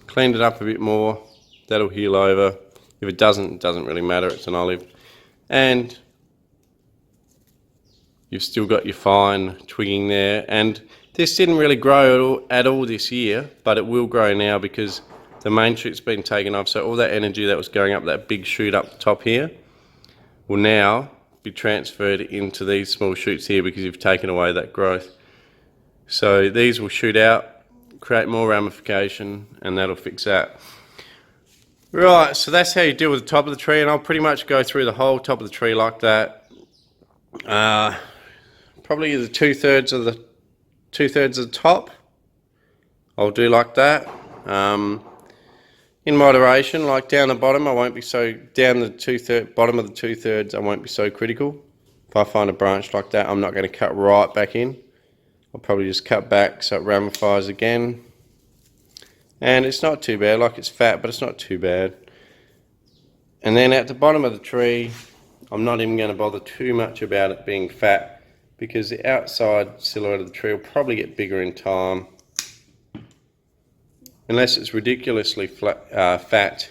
cleaned it up a bit more, that'll heal over. If it doesn't really matter, it's an olive. And you've still got your fine twigging there. And this didn't really grow at all this year, but it will grow now because the main shoot's been taken off. So all that energy that was going up that big shoot up the top here will now be transferred into these small shoots here because you've taken away that growth. So these will shoot out, create more ramification, and that'll fix that. Right, so that's how you deal with the top of the tree, and I'll pretty much go through the whole top of the tree like that. Probably the two-thirds of the top I'll do like that. In moderation, like down the bottom, I won't be so, down the bottom of the two-thirds, I won't be so critical. If I find a branch like that, I'm not going to cut right back in. I'll probably just cut back so it ramifies again. and it's not too bad. Like, it's fat, but it's not too bad. And then at the bottom of the tree, I'm not even going to bother too much about it being fat, because the outside silhouette of the tree will probably get bigger in time, unless it's ridiculously fat.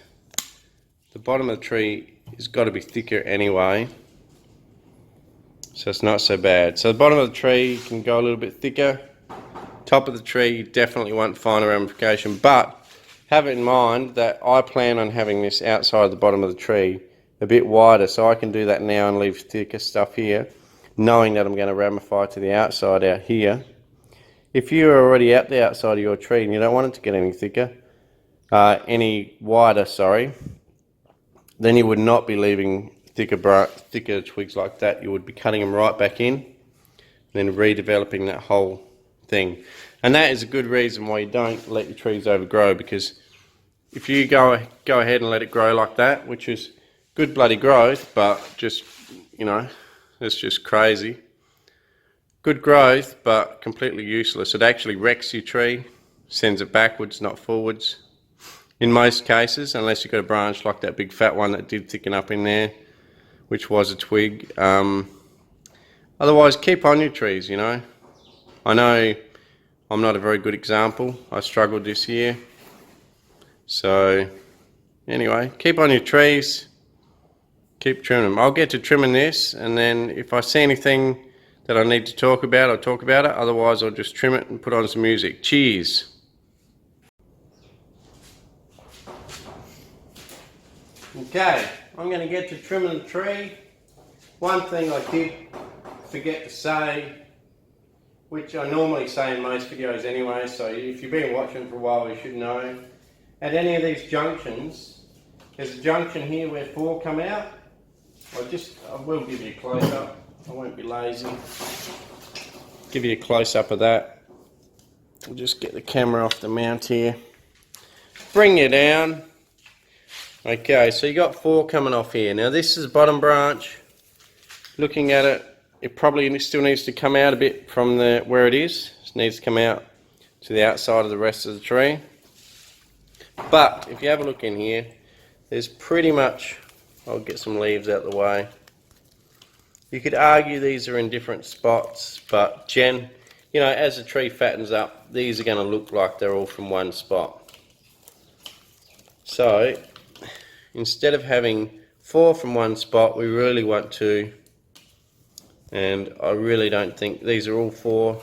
The bottom of the tree has got to be thicker anyway, so it's not so bad. So the bottom of the tree can go a little bit thicker. Top of the tree, you definitely want finer ramification, but have it in mind that I plan on having this outside the bottom of the tree a bit wider, so I can do that now and leave thicker stuff here, knowing that I'm going to ramify to the outside out here. If you're already at the outside of your tree and you don't want it to get any thicker, any wider, sorry, then you would not be leaving thicker twigs like that. You would be cutting them right back in, then redeveloping that whole thing. And that is a good reason why you don't let your trees overgrow, because if you go ahead and let it grow like that, which is good bloody growth, but just, you know, it's just crazy. Good growth, but completely useless. It actually wrecks your tree, sends it backwards, not forwards, in most cases, unless you've got a branch like that big fat one that did thicken up in there, which was a twig. Otherwise, keep on your trees, you know. I know I'm not a very good example. I struggled this year. So, anyway, keep on your trees. Keep trimming them. I'll get to trimming this, and then if I see anything that I need to talk about, I'll talk about it. Otherwise, I'll just trim it and put on some music. Cheers. Okay, I'm going to get to trimming the tree. One thing I did forget to say, which I normally say in most videos anyway, so if you've been watching for a while, you should know. At any of these junctions, there's a junction here where 4 come out. I will give you a close-up. I won't be lazy. Give you a close-up of that. We'll just get the camera off the mount here. Bring you down. Okay, so you got 4 coming off here. Now this is the bottom branch. Looking at it, it probably still needs to come out a bit from where it is. It needs to come out to the outside of the rest of the tree. But if you have a look in here, there's pretty much, I'll get some leaves out of the way. You could argue these are in different spots, but you know, as the tree fattens up, these are going to look like they're all from one spot. So instead of having 4 from one spot, we really want 2. And I really don't think these are all 4.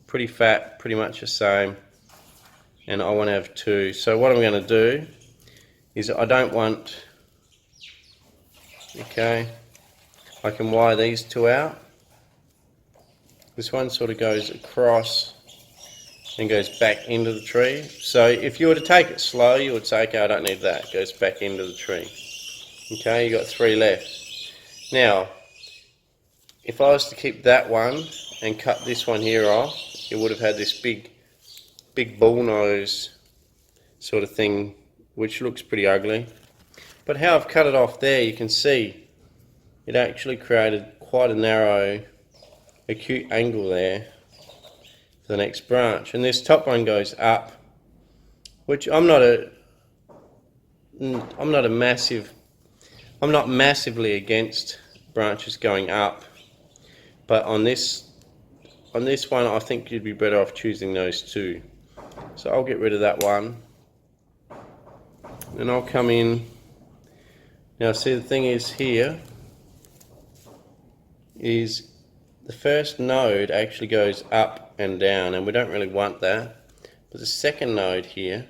Pretty fat, pretty much the same. And I want to have 2. So what I'm going to do is I don't want, okay, I can wire these 2 out. This one sort of goes across and goes back into the tree. So if you were to take it slow, you would say, okay, I don't need that. It goes back into the tree. Okay, you got 3 left. Now, if I was to keep that one and cut this one here off, it would have had this big bullnose sort of thing, which looks pretty ugly. But how I've cut it off there, you can see it actually created quite a narrow, acute angle there for the next branch. And this top one goes up, which I'm not massively against branches going up, but on this one I think you'd be better off choosing those 2. So I'll get rid of that one, and I'll come in. Now see, the thing is here is the first node actually goes up and down, and we don't really want that, but the second node here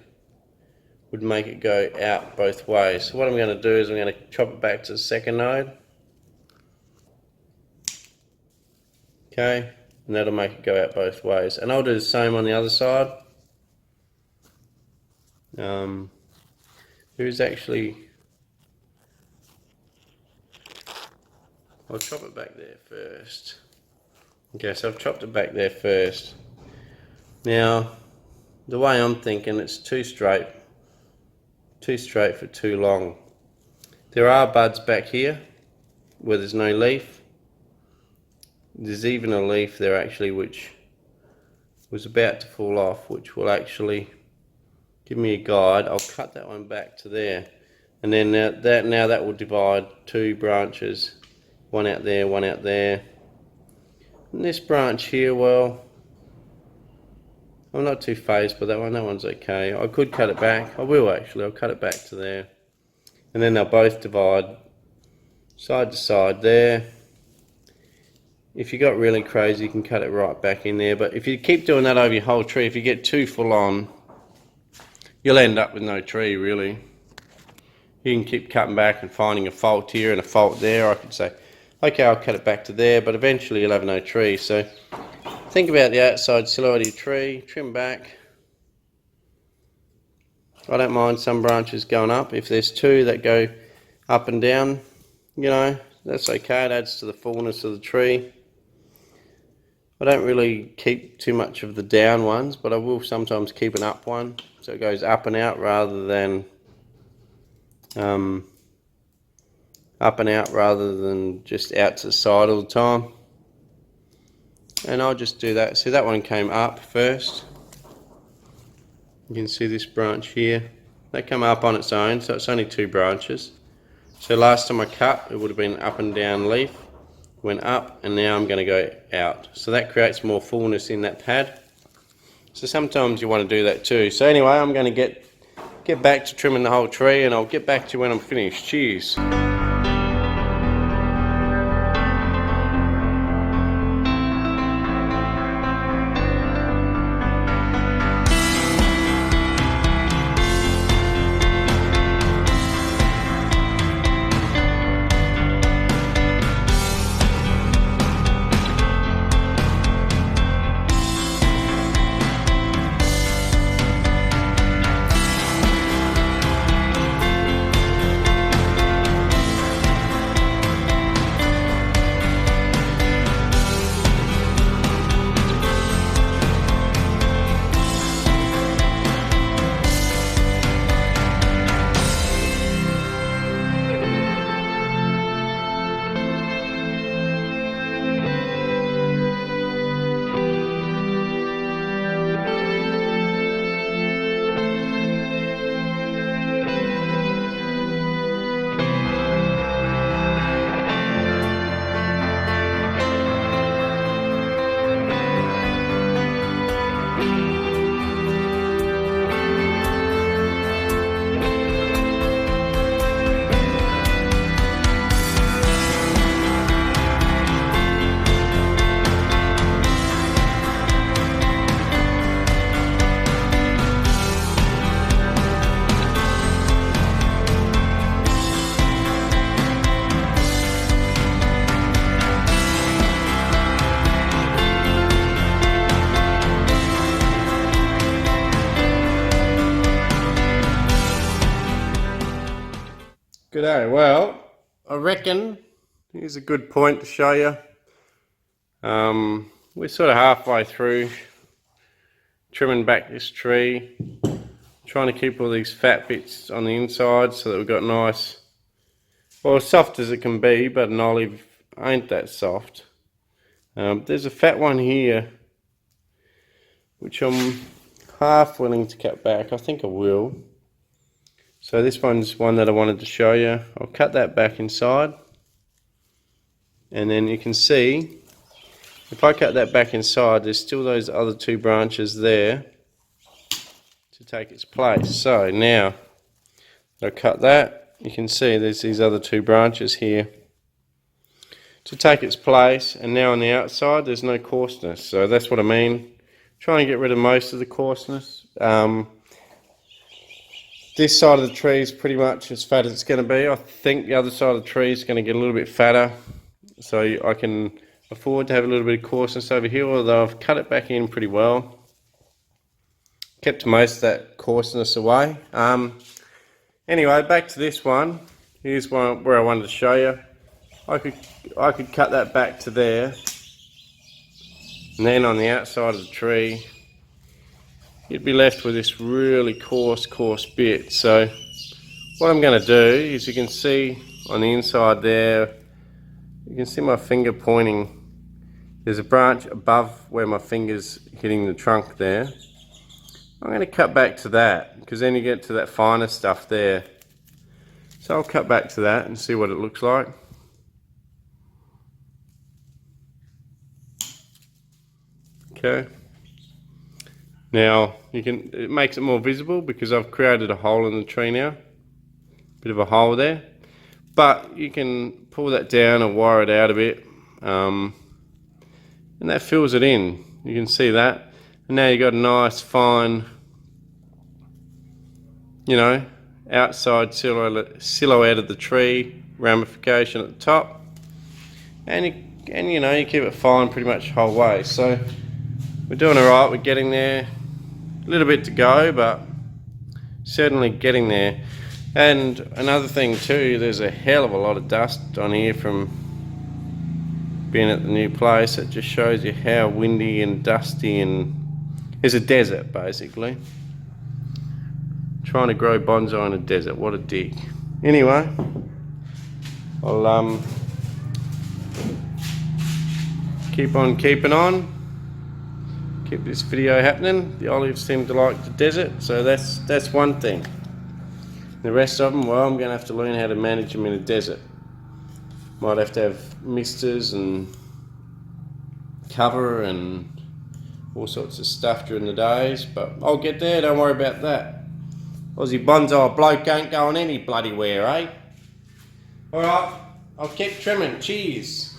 would make it go out both ways. So what I'm going to do is I'm going to chop it back to the second node. Okay, and that'll make it go out both ways. And I'll do the same on the other side. There's actually, I'll chop it back there first. Okay, so I've chopped it back there first. Now, the way I'm thinking, it's too straight for too long. There are buds back here where there's no leaf. There's even a leaf there actually which was about to fall off, which will actually give me a guide, I'll cut that one back to there. And then that will divide two branches. One out there, one out there. And this branch here, well, I'm not too phased by that one. That one's okay. I could cut it back. I will actually. I'll cut it back to there. And then they'll both divide side to side there. If you got really crazy, you can cut it right back in there. But if you keep doing that over your whole tree, if you get too full on, you'll end up with no tree really. You can keep cutting back and finding a fault here and a fault there. I could say, okay, I'll cut it back to there, but eventually you'll have no tree. So think about the outside silhouette of your tree, trim back. I don't mind some branches going up. If there's two that go up and down, you know, that's okay. It adds to the fullness of the tree. I don't really keep too much of the down ones, but I will sometimes keep an up one, so it goes up and out rather than up and out rather than just out to the side all the time. And I'll just do that. See, that one came up first. You can see this branch here. They come up on its own, so it's only two branches. So last time I cut, it would have been up and down leaf. Went up, and now I'm going to go out. So that creates more fullness in that pad. So sometimes you want to do that too. So anyway, I'm going to get back to trimming the whole tree, and I'll get back to you when I'm finished. Cheers. G'day. Well, I reckon here's a good point to show you. We're sort of halfway through trimming back this tree, trying to keep all these fat bits on the inside so that we've got nice, well, as soft as it can be, but an olive ain't that soft. There's a fat one here which I'm half willing to cut back. I think I will. So this one's one that I wanted to show you. I'll cut that back inside, and then you can see if I cut that back inside, there's still those other two branches there to take its place. So now I cut that, you can see there's these other two branches here to take its place, and now on the outside there's no coarseness. So that's what I mean. Try and get rid of most of the coarseness. This side of the tree is pretty much as fat as it's going to be. I think the other side of the tree is going to get a little bit fatter, so I can afford to have a little bit of coarseness over here, although I've cut it back in pretty well. Kept most of that coarseness away. Anyway, back to this one. Here's one where I wanted to show you. I could cut that back to there, and then on the outside of the tree you'd be left with this really coarse bit. So what I'm going to do is, you can see on the inside there, you can see my finger pointing. There's a branch above where my finger's hitting the trunk there. I'm going to cut back to that because then you get to that finer stuff there. So I'll cut back to that and see what it looks like. Okay. Now it makes it more visible because I've created a hole in the tree now. Bit of a hole there. But you can pull that down and wire it out a bit. And that fills it in. You can see that. And now you've got a nice fine, you know, outside silhouette of the tree, ramification at the top. And you know, you keep it fine pretty much the whole way. So we're doing alright, we're getting there. A little bit to go, but certainly getting there. And another thing too, there's a hell of a lot of dust on here from being at the new place. It just shows you how windy and dusty, and it's a desert basically. Trying to grow bonsai in a desert, what a dick. Anyway, I'll keep on keeping on. Keep this video happening. The olives seem to like the desert, so that's one thing. The rest of them, well, I'm going to have to learn how to manage them in a desert. Might have to have misters and cover and all sorts of stuff during the days, but I'll get there, don't worry about that. Aussie Bonsai Bloke ain't going any bloody where, eh? Alright, I'll keep trimming. Cheers.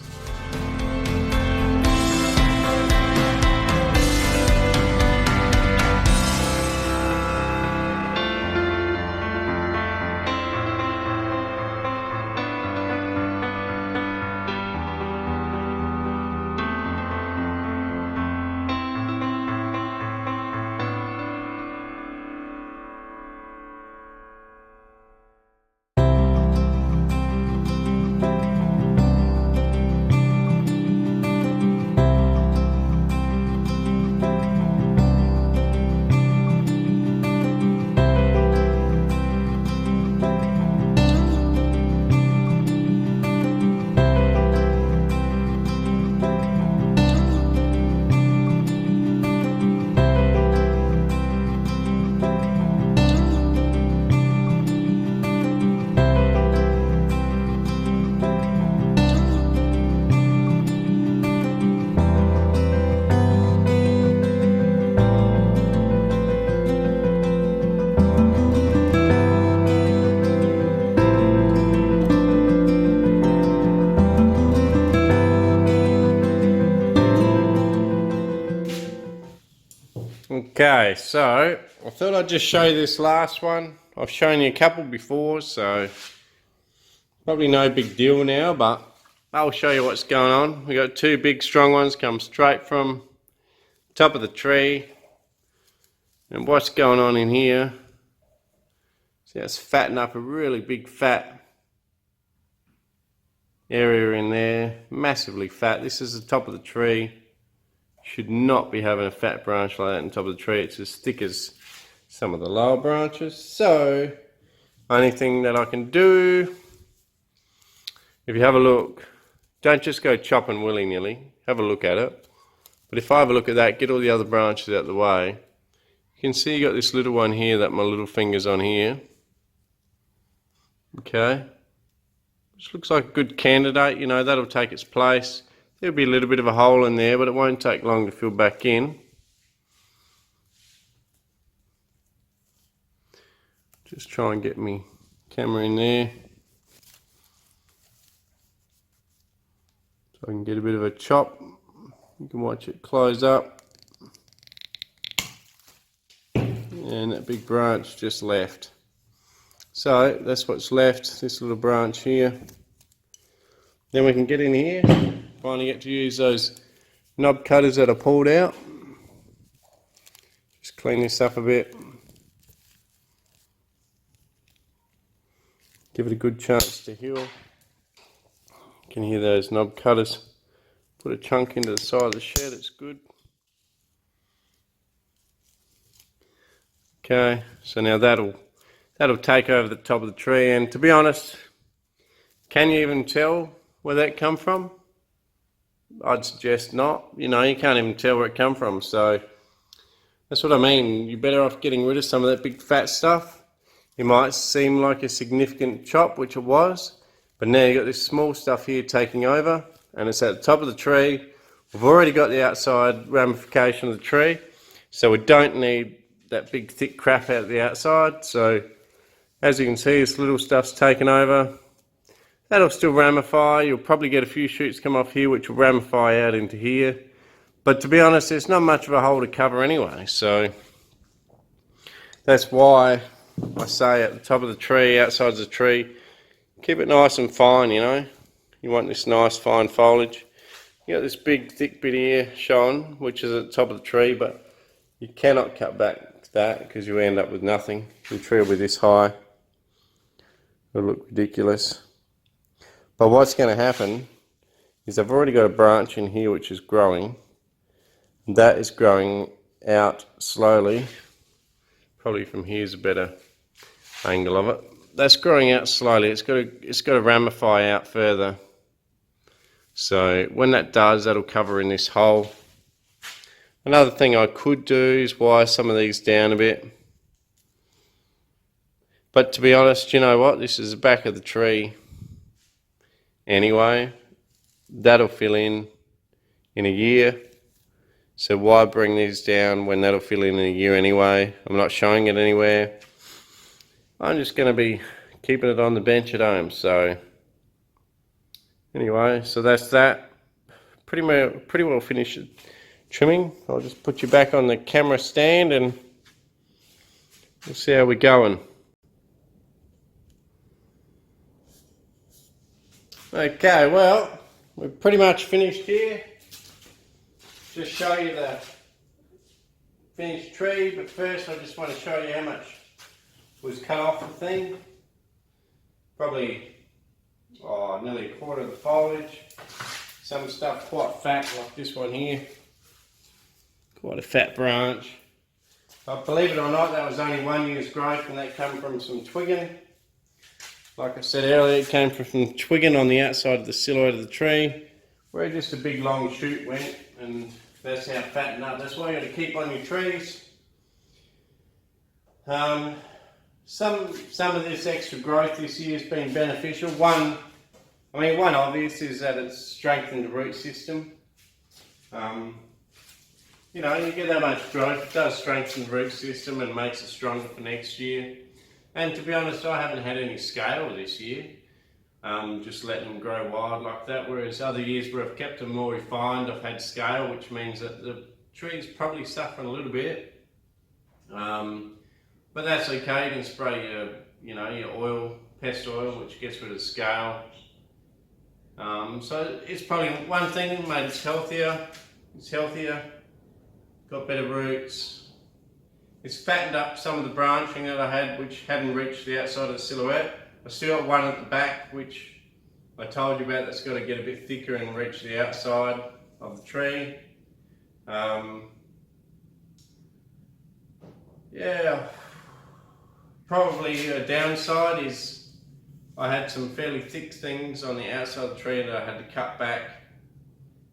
Okay, so I thought I'd just show you this last one. I've shown you a couple before, so probably no big deal now, but I'll show you what's going on. We got two big strong ones come straight from the top of the tree. And what's going on in here, see, it's fattening up a really big fat area in there, massively fat. This is the top of the tree. Should not be having a fat branch like that on top of the tree. It's as thick as some of the lower branches. So, only thing that I can do, if you have a look, don't just go chopping willy-nilly. Have a look at it. But if I have a look at that, get all the other branches out of the way. You can see you got this little one here that my little finger's on here. Okay. Which looks like a good candidate, you know, that'll take its place. There'll be a little bit of a hole in there, but it won't take long to fill back in. Just try and get me camera in there, so I can get a bit of a chop. You can watch it close up. And that big branch just left. So that's what's left, this little branch here. Then we can get in here. Finally get to use those knob cutters that I pulled out. Just clean this up a bit. Give it a good chance to heal. You can hear those knob cutters. Put a chunk into the side of the shed, it's good. Okay, so now that'll take over the top of the tree, and to be honest, can you even tell where that come from? I'd suggest not. You know, you can't even tell where it come from, so That's what I mean. You're better off getting rid of some of that big fat stuff. It might seem like a significant chop, which it was, but now you've got this small stuff here taking over, and it's at the top of the tree. We've already got the outside ramification of the tree, so we don't need that big thick crap out the outside. So as you can see, this little stuff's taken over. That'll still ramify. You'll probably get a few shoots come off here which will ramify out into here. But to be honest, there's not much of a hole to cover anyway, so that's why I say at the top of the tree, outside the tree, keep it nice and fine, you know. You want this nice fine foliage. You got this big thick bit here showing, which is at the top of the tree, but you cannot cut back that because you end up with nothing. The tree will be this high. It'll look ridiculous. But what's going to happen is I've already got a branch in here which is growing. That is growing out slowly. Probably from here's a better angle of it. That's growing out slowly. It's got to ramify out further. So when that does, that'll cover in this hole. Another thing I could do is wire some of these down a bit. But to be honest, you know what? This is the back of the tree. Anyway, that'll fill in a year. So why bring these down when that'll fill in a year anyway? I'm not showing it anywhere. I'm just going to be keeping it on the bench at home. So anyway, so that's that. Pretty well finished trimming. I'll just put you back on the camera stand and we'll see how we're going. Okay, well, we're pretty much finished here. Just show you the finished tree, but first I just want to show you how much was cut off the thing. Probably nearly a quarter of the foliage. Some stuff quite fat, like this one here. Quite a fat branch. But believe it or not, that was only 1 year's growth, and that came from some twigging. Like I said earlier, it came from some twigging on the outside of the silhouette of the tree, where just a big long shoot went, and that's how fattened up. That's why you got to keep on your trees. Some of this extra growth this year has been beneficial. One obvious is that it's strengthened the root system. You know, you get that much growth, it does strengthen the root system and makes it stronger for next year. And to be honest, I haven't had any scale this year. Just letting them grow wild like that, whereas other years where I've kept them more refined, I've had scale, which means that the tree's probably suffering a little bit. But that's okay. You can spray your oil, pest oil, which gets rid of the scale. So it's probably one thing that made it healthier. It's healthier, got better roots. It's fattened up some of the branching that I had, which hadn't reached the outside of the silhouette. I still got one at the back, which I told you about, that's got to get a bit thicker and reach the outside of the tree. Yeah, probably a downside is I had some fairly thick things on the outside of the tree that I had to cut back.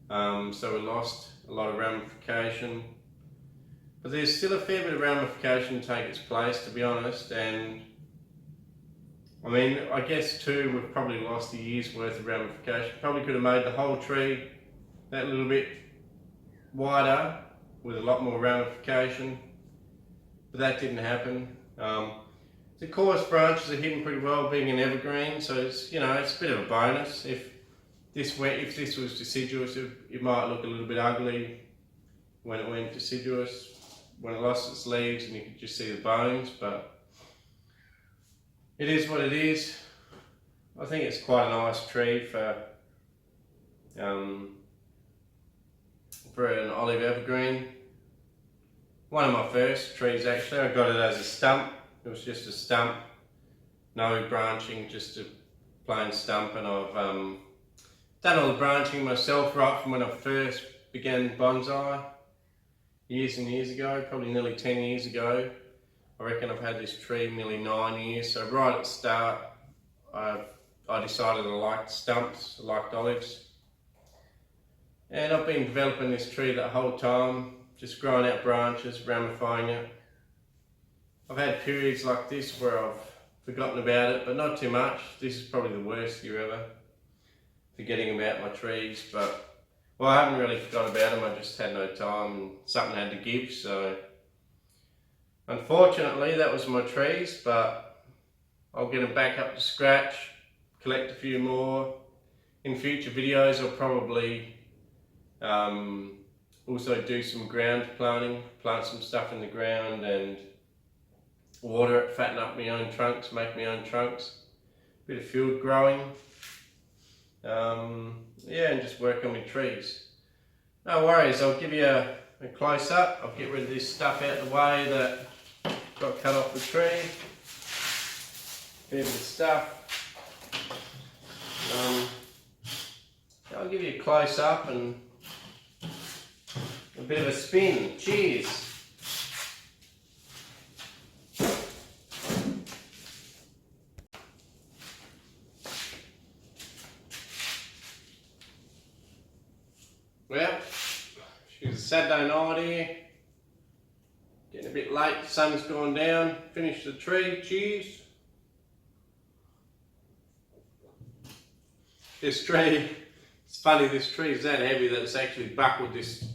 So we lost a lot of ramification. But there's still a fair bit of ramification to take its place, to be honest, and I mean, I guess too, we've probably lost a year's worth of ramification. Probably could have made the whole tree that little bit wider with a lot more ramification, but that didn't happen. The coarse branches are hidden pretty well, being an evergreen, so it's, you know, it's a bit of a bonus. If this was deciduous, it might look a little bit ugly when it went deciduous, when it lost its leaves and you could just see the bones, but it is what it is. I think it's quite a nice tree for an olive evergreen. One of my first trees actually. I got it as a stump. It was just a stump, no branching, just a plain stump, and I've done all the branching myself right from when I first began bonsai years and years ago, probably nearly 10 years ago. I reckon I've had this tree nearly 9 years, so right at the start I decided I liked stumps, I liked olives, and I've been developing this tree that whole time. just growing out branches, ramifying it. I've had periods like this where I've forgotten about it, but not too much. This is probably the worst year ever, forgetting about my trees. But well, I haven't really forgotten about them, I just had no time and something had to give. So unfortunately that was my trees, but I'll get them back up to scratch, collect a few more. In future videos I'll probably also do some ground planting, plant some stuff in the ground and water it, fatten up my own trunks, make my own trunks, bit of field growing, yeah, and just work on my trees. No worries, I'll give you a close up. I'll get rid of this stuff out of the way that got cut off the tree, bit of the stuff. I'll give you a close up and a bit of a spin. Cheers! Well, it's a Saturday night here, getting a bit late, the sun's gone down, finished the tree, cheers. This tree, it's funny, this tree is that heavy that it's actually buckled this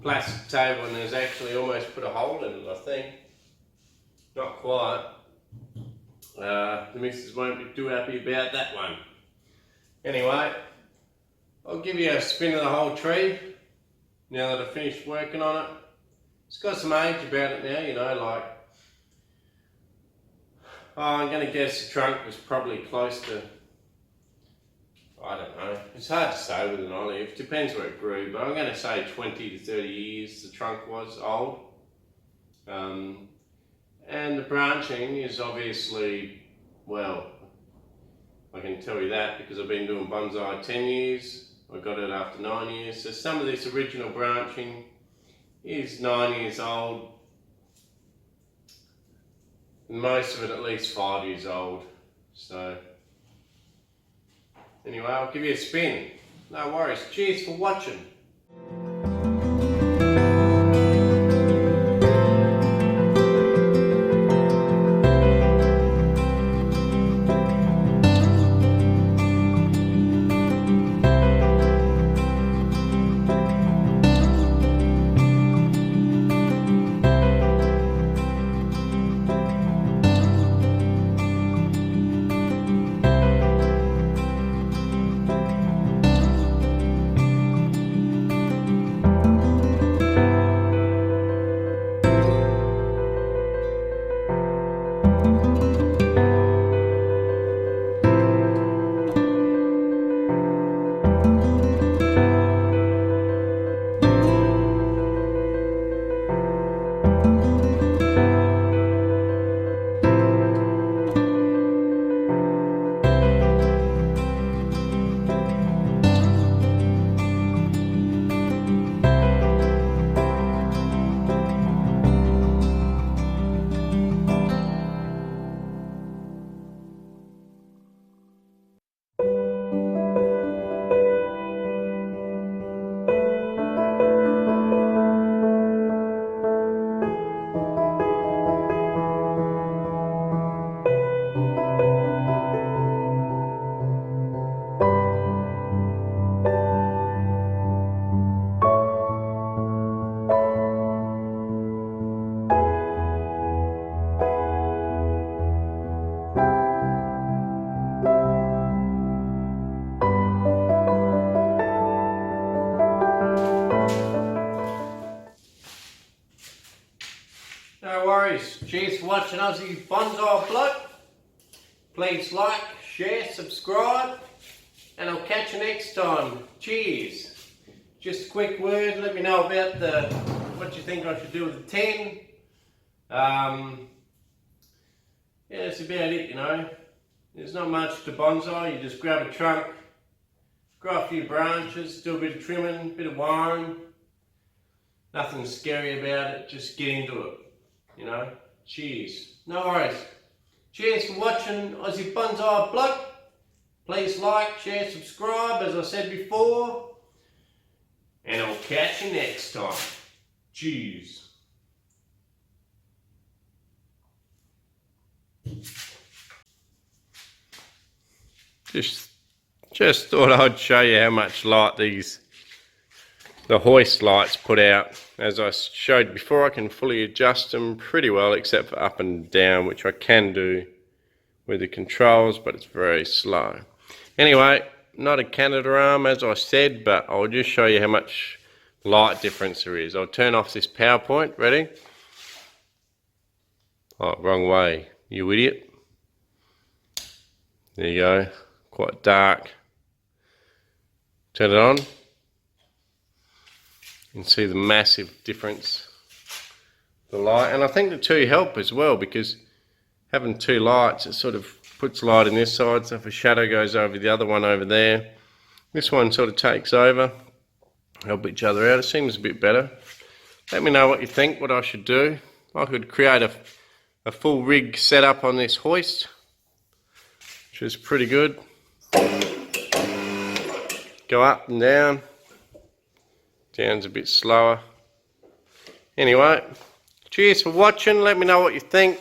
plastic table and has actually almost put a hole in it, I think. Not quite. The missus won't be too happy about that one. Anyway, I'll give you a spin of the whole tree now that I've finished working on it. It's got some age about it now, you know, like, I'm going to guess the trunk was probably close to, I don't know, it's hard to say with an olive, depends where it grew, but I'm going to say 20 to 30 years the trunk was old. And the branching is obviously, well, I can tell you that because I've been doing bonsai 10 years. I got it after 9 years. So some of this original branching is 9 years old. Most of it at least 5 years old. So anyway, I'll give you a spin. No worries. Cheers for watching. No worries. Cheers for watching Aussie Bonsai Bloke. Please like, share, subscribe, and I'll catch you next time. Cheers. Just a quick word, let me know about what you think I should do with the 10. Yeah, that's about it, you know. There's not much to bonsai, you just grab a trunk, grow a few branches, do a bit of trimming, a bit of wiring. Nothing scary about it, just get into it, you know. Cheers. No worries. Cheers for watching Aussie Bonsai Bloke. Please like, share, subscribe, as I said before. And I'll catch you next time. Cheese. Just thought I'd show you how much light the hoist lights put out. As I showed before, I can fully adjust them pretty well, except for up and down, which I can do with the controls, but it's very slow. Anyway, not a Canada arm as I said, but I'll just show you how much light difference there is. I'll turn off this PowerPoint. Ready? Oh, wrong way, you idiot. There you go, quite dark. Turn it on. You can see the massive difference, the light, and I think the two help as well, because having two lights, it sort of puts light in this side, so if a shadow goes over the other one over there, this one sort of takes over, help each other out. It seems a bit better. Let me know what you think, what I should do. I could create a full rig setup on this hoist, which is pretty good. Go up and down. Down's a bit slower. Anyway, cheers for watching. Let me know what you think.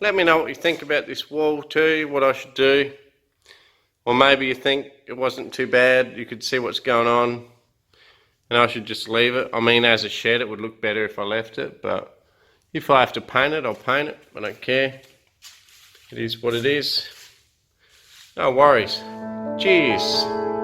Let me know what you think about this wall too, what I should do. Or maybe you think it wasn't too bad, you could see what's going on, and I should just leave it. I mean, as a shed it would look better if I left it, but if I have to paint it, I'll paint it. I don't care. It is what it is. No worries. Cheers.